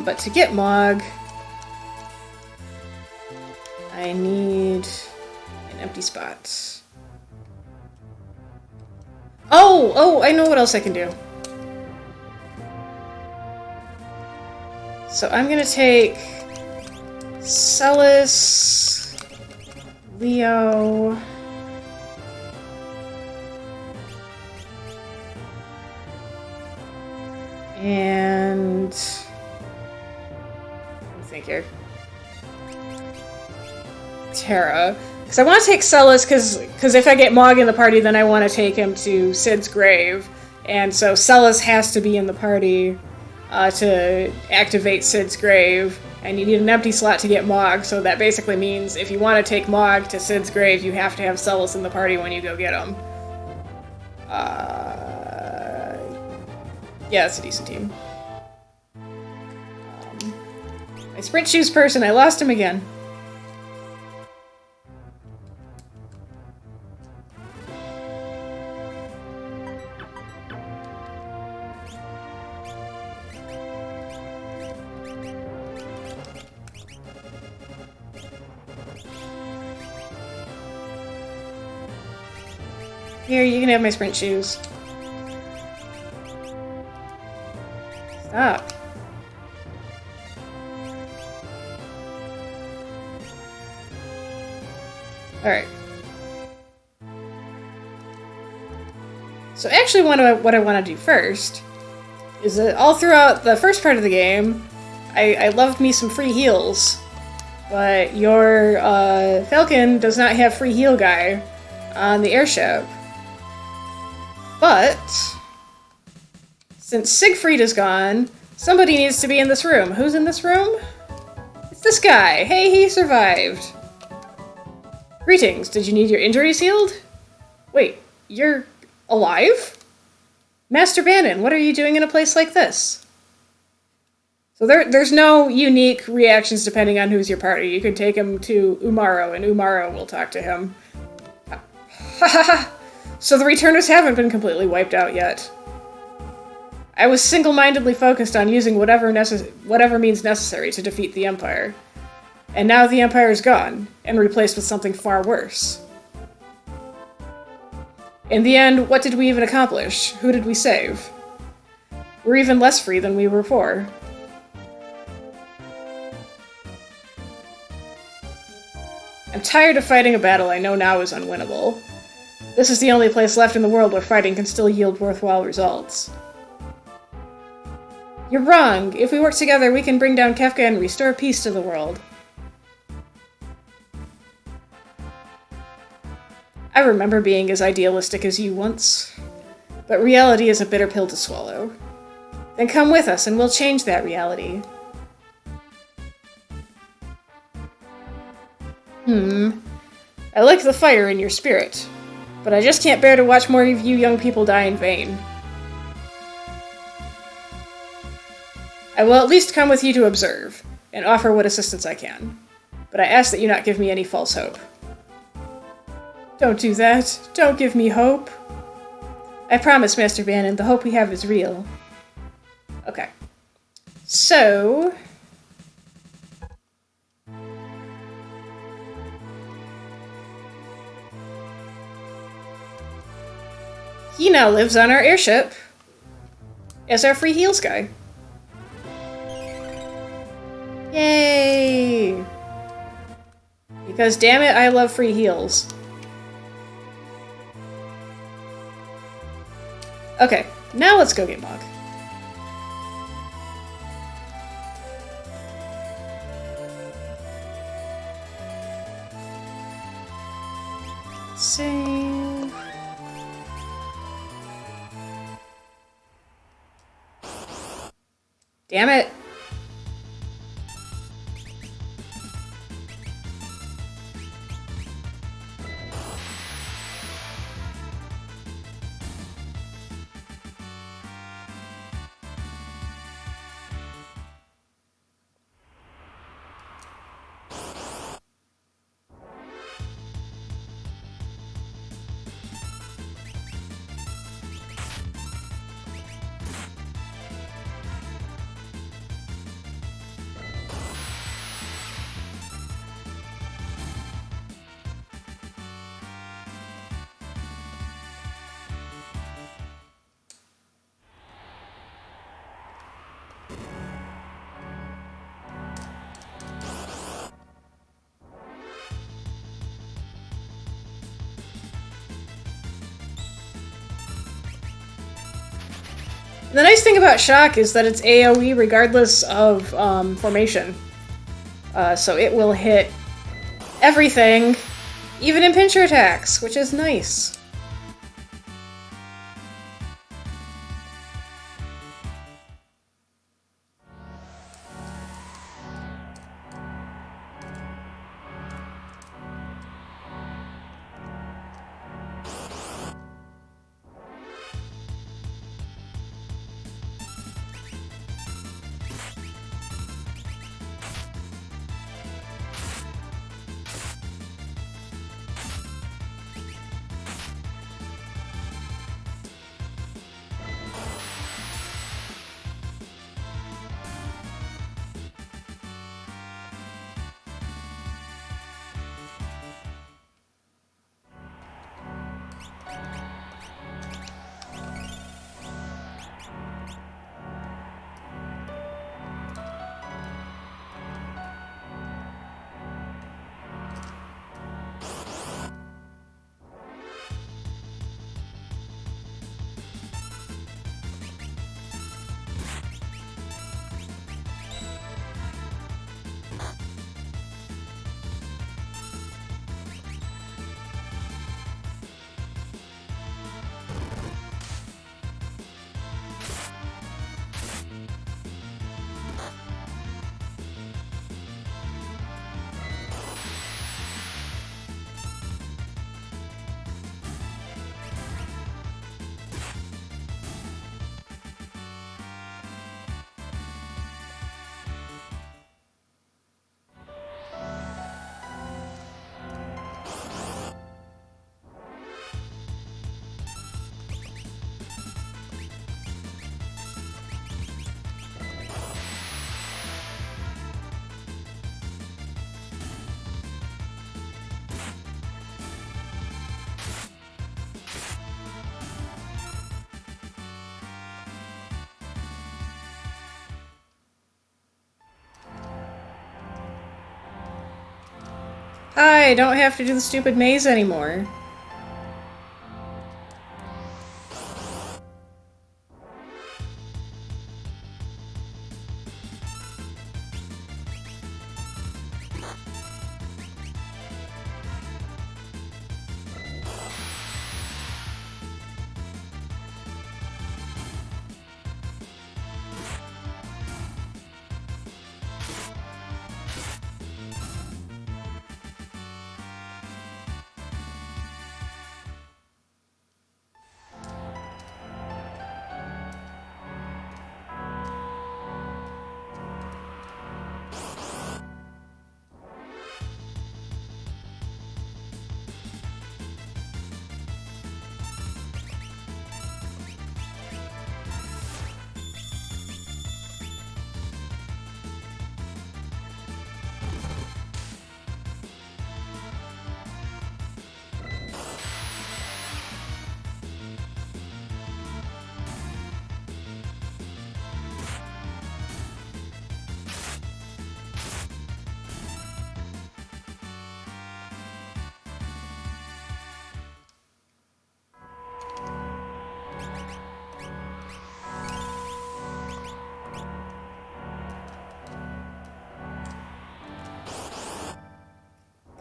But to get Mog, I need an empty spot. Oh, I know what else I can do. So I'm gonna take Celis, Leo, and let me think here. Terra. Because I want to take Celis, because if I get Mog in the party, then I want to take him to Sid's grave. And so Celis has to be in the party to activate Sid's grave. And you need an empty slot to get Mog, so that basically means if you want to take Mog to Sid's grave, you have to have Celis in the party when you go get him. Yeah, it's a decent team. My sprint shoes person, I lost him again. Here, you can have my sprint shoes. Stop. Alright. So actually what I want to do first is that all throughout the first part of the game, I loved me some free heals. But your Falcon does not have free heal guy on the airship. But since Siegfried is gone, somebody needs to be in this room. Who's in this room? It's this guy. Hey, he survived. Greetings. Did you need your injuries healed? Wait, you're alive? Master Bannon, what are you doing in a place like this? So there's no unique reactions depending on who's your party. You can take him to Umaro, and Umaro will talk to him. Ha ha ha! So the returners haven't been completely wiped out yet. I was single-mindedly focused on using whatever means necessary to defeat the Empire. And now the Empire is gone, and replaced with something far worse. In the end, what did we even accomplish? Who did we save? We're even less free than we were before. I'm tired of fighting a battle I know now is unwinnable. This is the only place left in the world where fighting can still yield worthwhile results. You're wrong! If we work together, we can bring down Kefka and restore peace to the world. I remember being as idealistic as you once. But reality is a bitter pill to swallow. Then come with us and we'll change that reality. I like the fire in your spirit, but I just can't bear to watch more of you young people die in vain. I will at least come with you to observe, and offer what assistance I can. But I ask that you not give me any false hope. Don't do that. Don't give me hope. I promise, Master Bannon, the hope we have is real. Okay. So... he now lives on our airship as our free heals guy. Yay! Because damn it, I love free heals. Okay, now let's go get Mog. Save. Damn it. The nice thing about Shock is that it's AoE regardless of formation. So it will hit everything, even in pincher attacks, which is nice. I don't have to do the stupid maze anymore.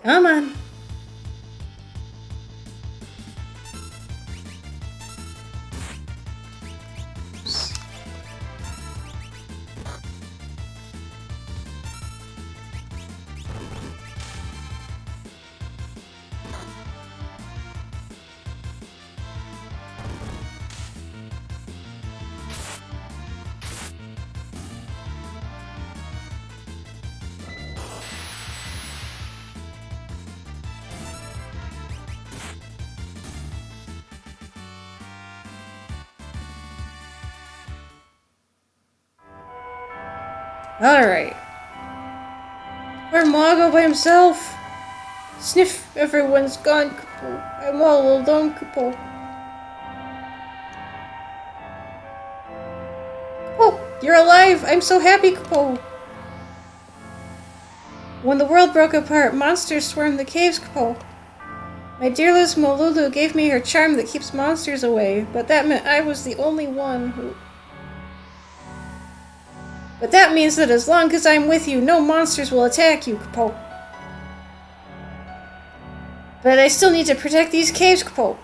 Come on. Alright. Where'd Ma go by himself? Sniff, everyone's gone, Kupo. I'm all alone, Kupo. Kupo, you're alive! I'm so happy, Kupo! When the world broke apart, monsters swarmed the caves, Kupo. My dearest Molulu gave me her charm that keeps monsters away, but that meant I was the only one who... But that means that as long as I'm with you, no monsters will attack you, Kapo. But I still need to protect these caves, Kapo.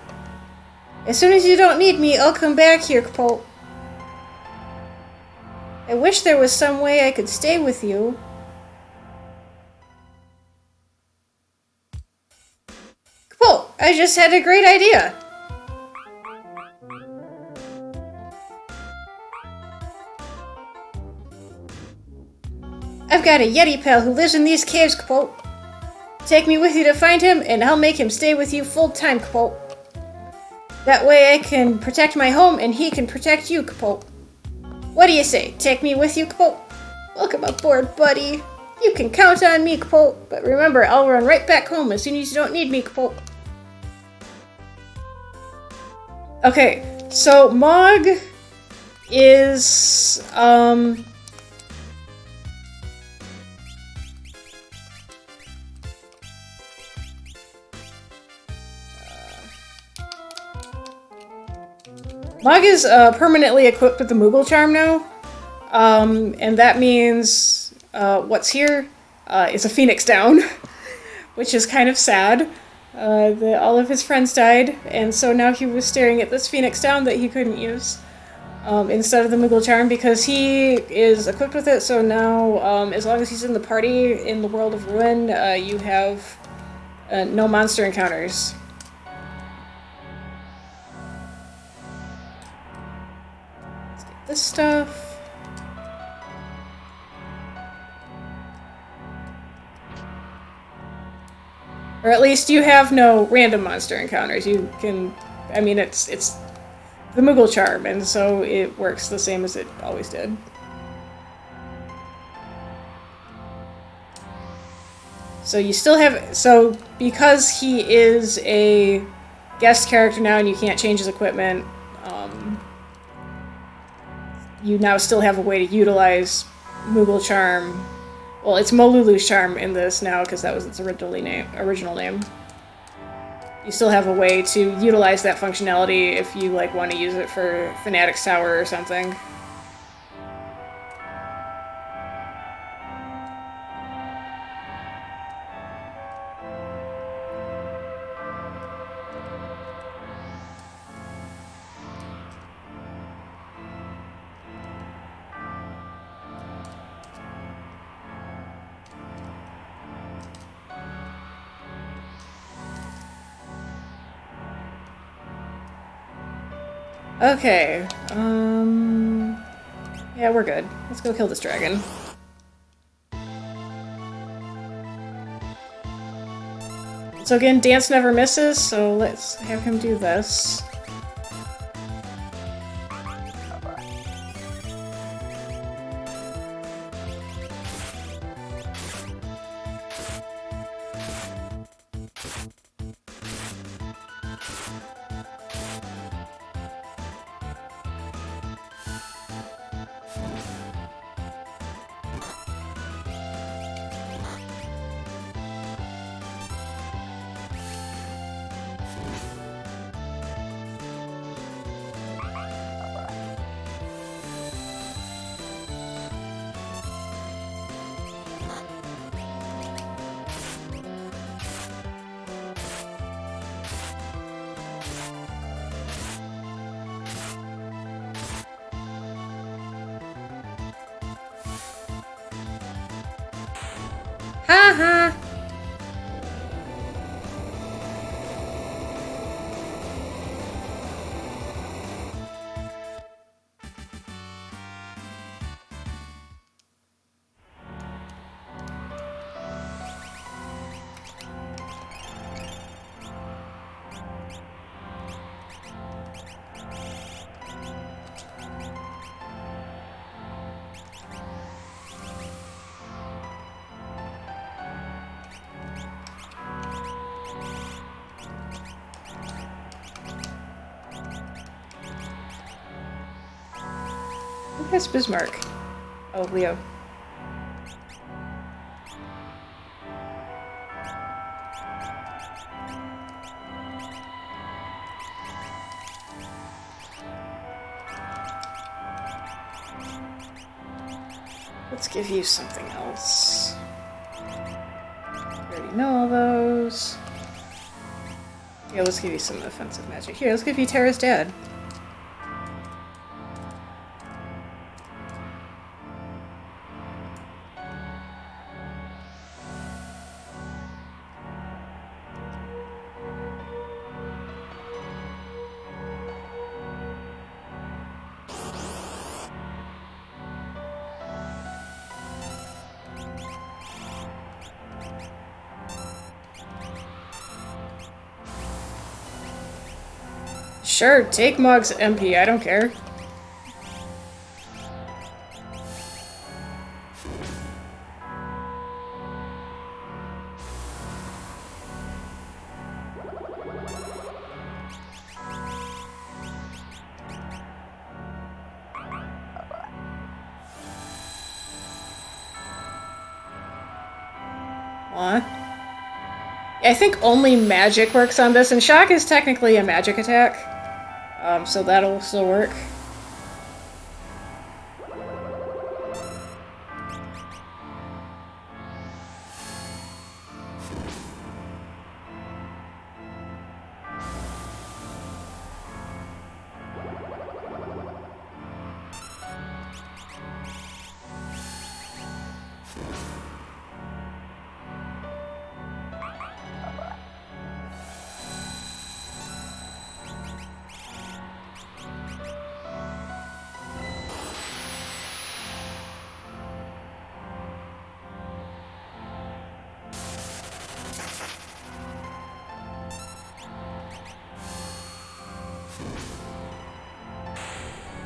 As soon as you don't need me, I'll come back here, Kapo. I wish there was some way I could stay with you. Kapo, I just had a great idea. I've got a Yeti pal who lives in these caves, Kapo. Take me with you to find him, and I'll make him stay with you full-time, Kapo. That way I can protect my home, and he can protect you, Kapo. What do you say? Take me with you, Kapo? Welcome aboard, buddy. You can count on me, Kapo. But remember, I'll run right back home as soon as you don't need me, Kapo. Okay, so Mog is, Mog is permanently equipped with the Moogle Charm now, and that means what's here is a Phoenix down, which is kind of sad. All of his friends died, and so now he was staring at this Phoenix down that he couldn't use instead of the Moogle Charm because he is equipped with it, so now as long as he's in the party in the World of Ruin, you have no monster encounters. This stuff. Or at least you have no random monster encounters. You can, I mean, it's the Moogle Charm, and so it works the same as it always did. So you still have, so because he is a guest character now and you can't change his equipment, you now still have a way to utilize Moogle Charm. Well, it's Molulu's Charm in this now because that was its original name. You still have a way to utilize that functionality if you like want to use it for Fanatic's Tower or something. Okay, yeah, we're good. Let's go kill this dragon. So again, Dance never misses, so let's have him do this. Ha ha! Who has Bismarck? Oh, Leo. Let's give you something else. I already know all those. Yeah, let's give you some offensive magic. Here, let's give you Terra's dad. Sure, take Mog's MP, I don't care. What? I think only magic works on this, and shock is technically a magic attack. So that'll still work.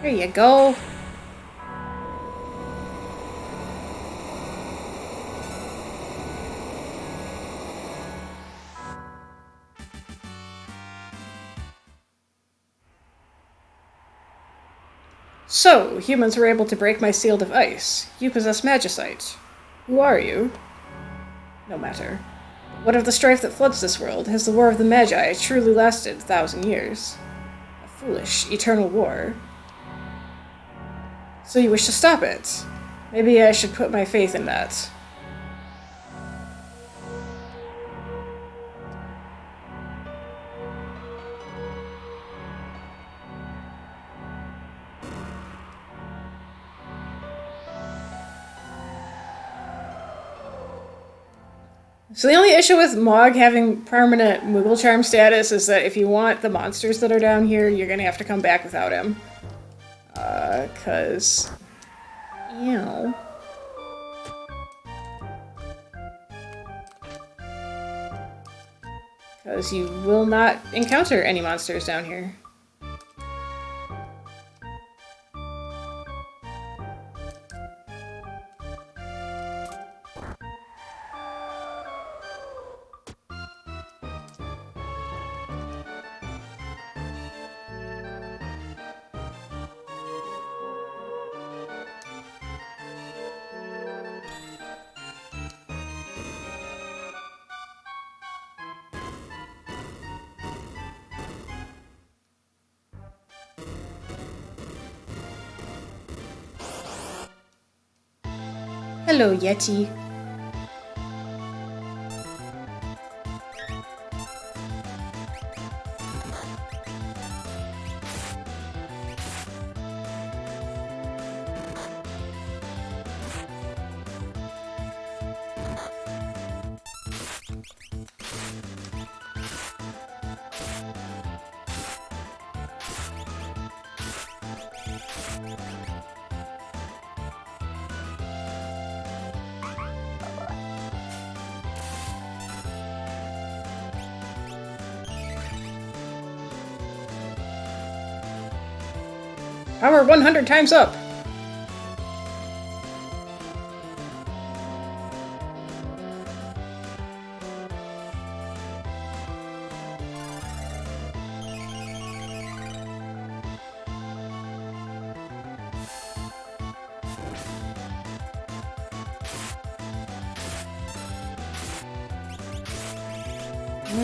There you go. So, humans were able to break my shield of ice. You possess magicite. Who are you? No matter. What of the strife that floods this world? Has the war of the Magi truly lasted 1,000 years? A foolish, eternal war. So you wish to stop it? Maybe I should put my faith in that. So the only issue with Mog having permanent Moogle Charm status is that if you want the monsters that are down here, you're gonna have to come back without him. 'Cause... Ew. Because you will not encounter any monsters down here. Hello, Yeti. Power 100 times up!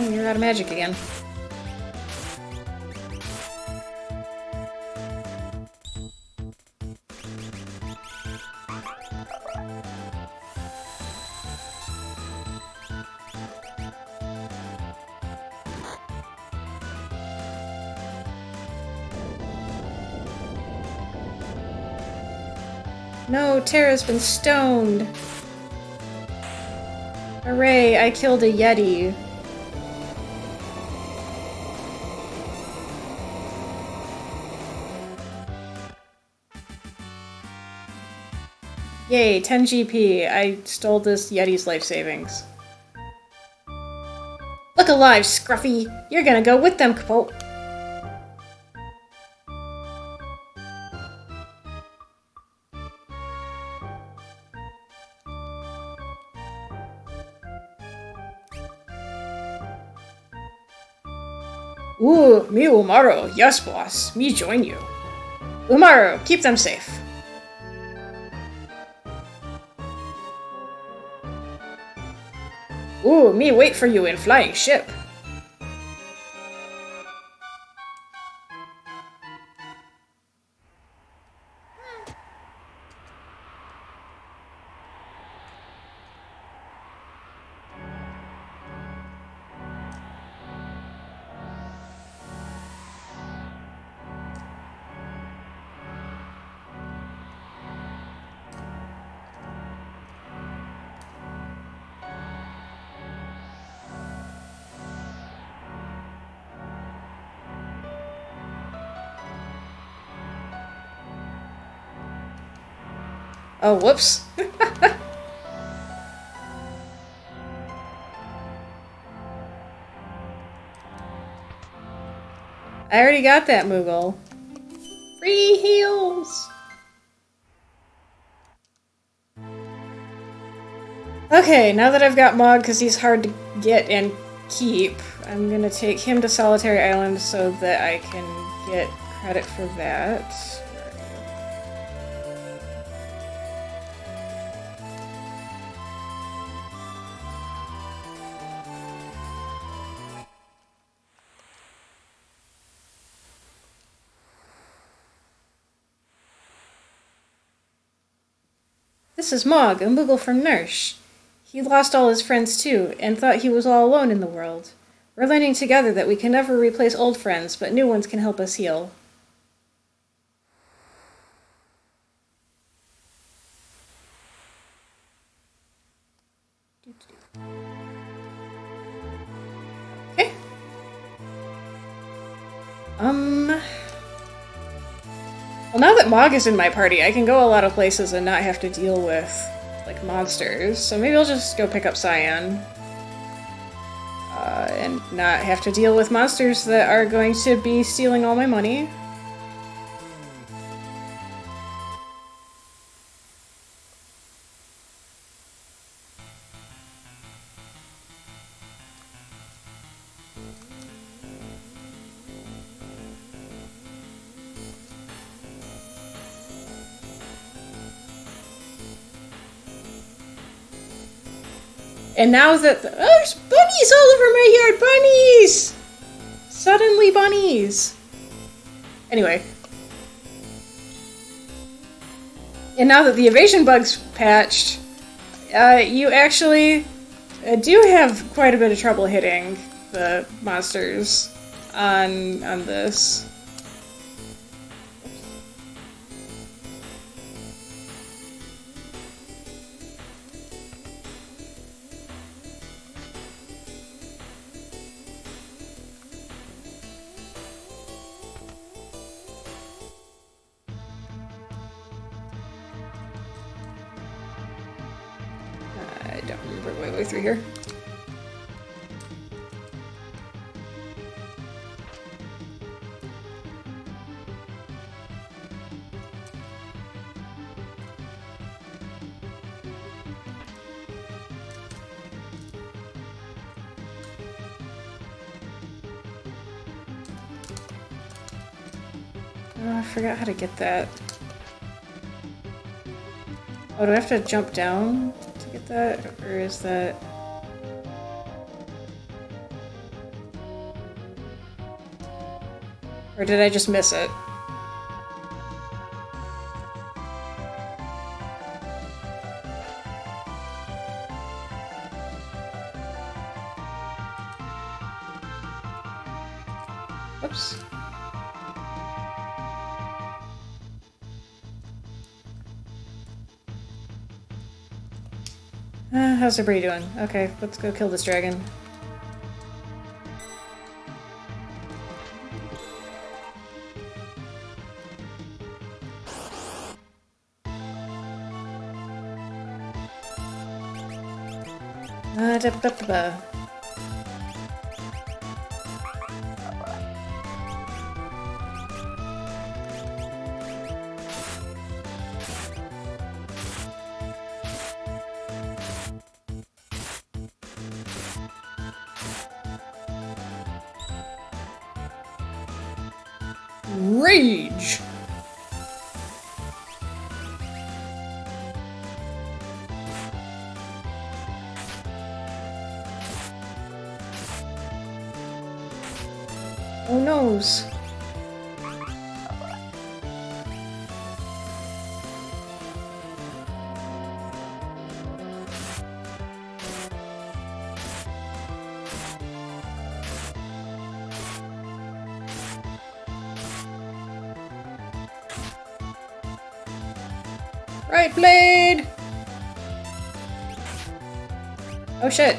You're out of magic again. No, Tara's been stoned. Hooray, I killed a Yeti. Yay, 10 GP. I stole this Yeti's life savings. Look alive, Scruffy! You're gonna go with them, Kapo! Ooh, me Umaru. Yes, boss. Me join you. Umaru, keep them safe. Ooh, me wait for you in flying ship. Oh, whoops. I already got that Moogle. Free heals! Okay, now that I've got Mog, because he's hard to get and keep, I'm gonna take him to Solitary Island so that I can get credit for that. This is Mog, a Moogle from Nursh. He lost all his friends too, and thought he was all alone in the world. We're learning together that we can never replace old friends, but new ones can help us heal. Okay. Well, now that Mog is in my party, I can go a lot of places and not have to deal with, like, monsters. So maybe I'll just go pick up Cyan. And not have to deal with monsters that are going to be stealing all my money. And now that there's bunnies all over my yard! Bunnies! Suddenly bunnies! Anyway. And now that the evasion bug's patched, you actually do have quite a bit of trouble hitting the monsters on this. I don't remember my way through here. Oh, I forgot how to get that. Oh, do I have to jump down to get that? Or is that... Or did I just miss it? Oops. How's everybody doing? Okay, let's go kill this dragon. Da-ba-ba-ba. Rage! Oh noes. Right blade! Oh shit.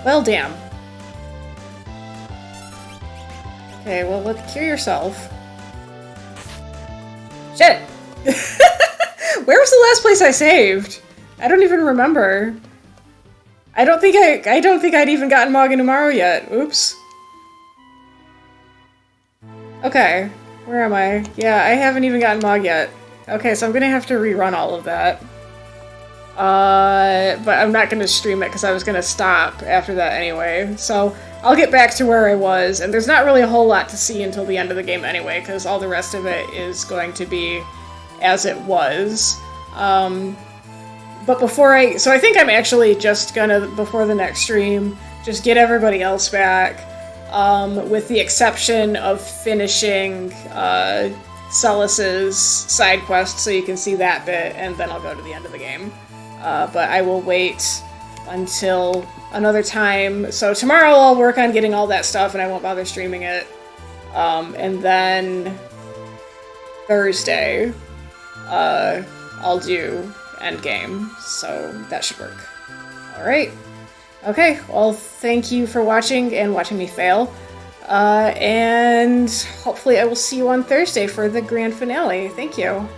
Well, damn. Okay, well, let's cure yourself. Shit! Where was the last place I saved? I don't even remember. I don't think I'd even gotten Maganumaro yet. Oops. Okay, where am I? Yeah, I haven't even gotten Mog yet. Okay, so I'm gonna have to rerun all of that. But I'm not gonna stream it because I was gonna stop after that anyway. So I'll get back to where I was, and there's not really a whole lot to see until the end of the game anyway, because all the rest of it is going to be as it was. But so I think I'm actually just gonna, before the next stream, just get everybody else back, with the exception of finishing, Celis's side quest, so you can see that bit, and then I'll go to the end of the game. But I will wait until another time. So tomorrow I'll work on getting all that stuff, and I won't bother streaming it. And then Thursday, I'll do endgame, so that should work. Alright. Okay, well, thank you for watching and watching me fail. And hopefully I will see you on Thursday for the grand finale. Thank you.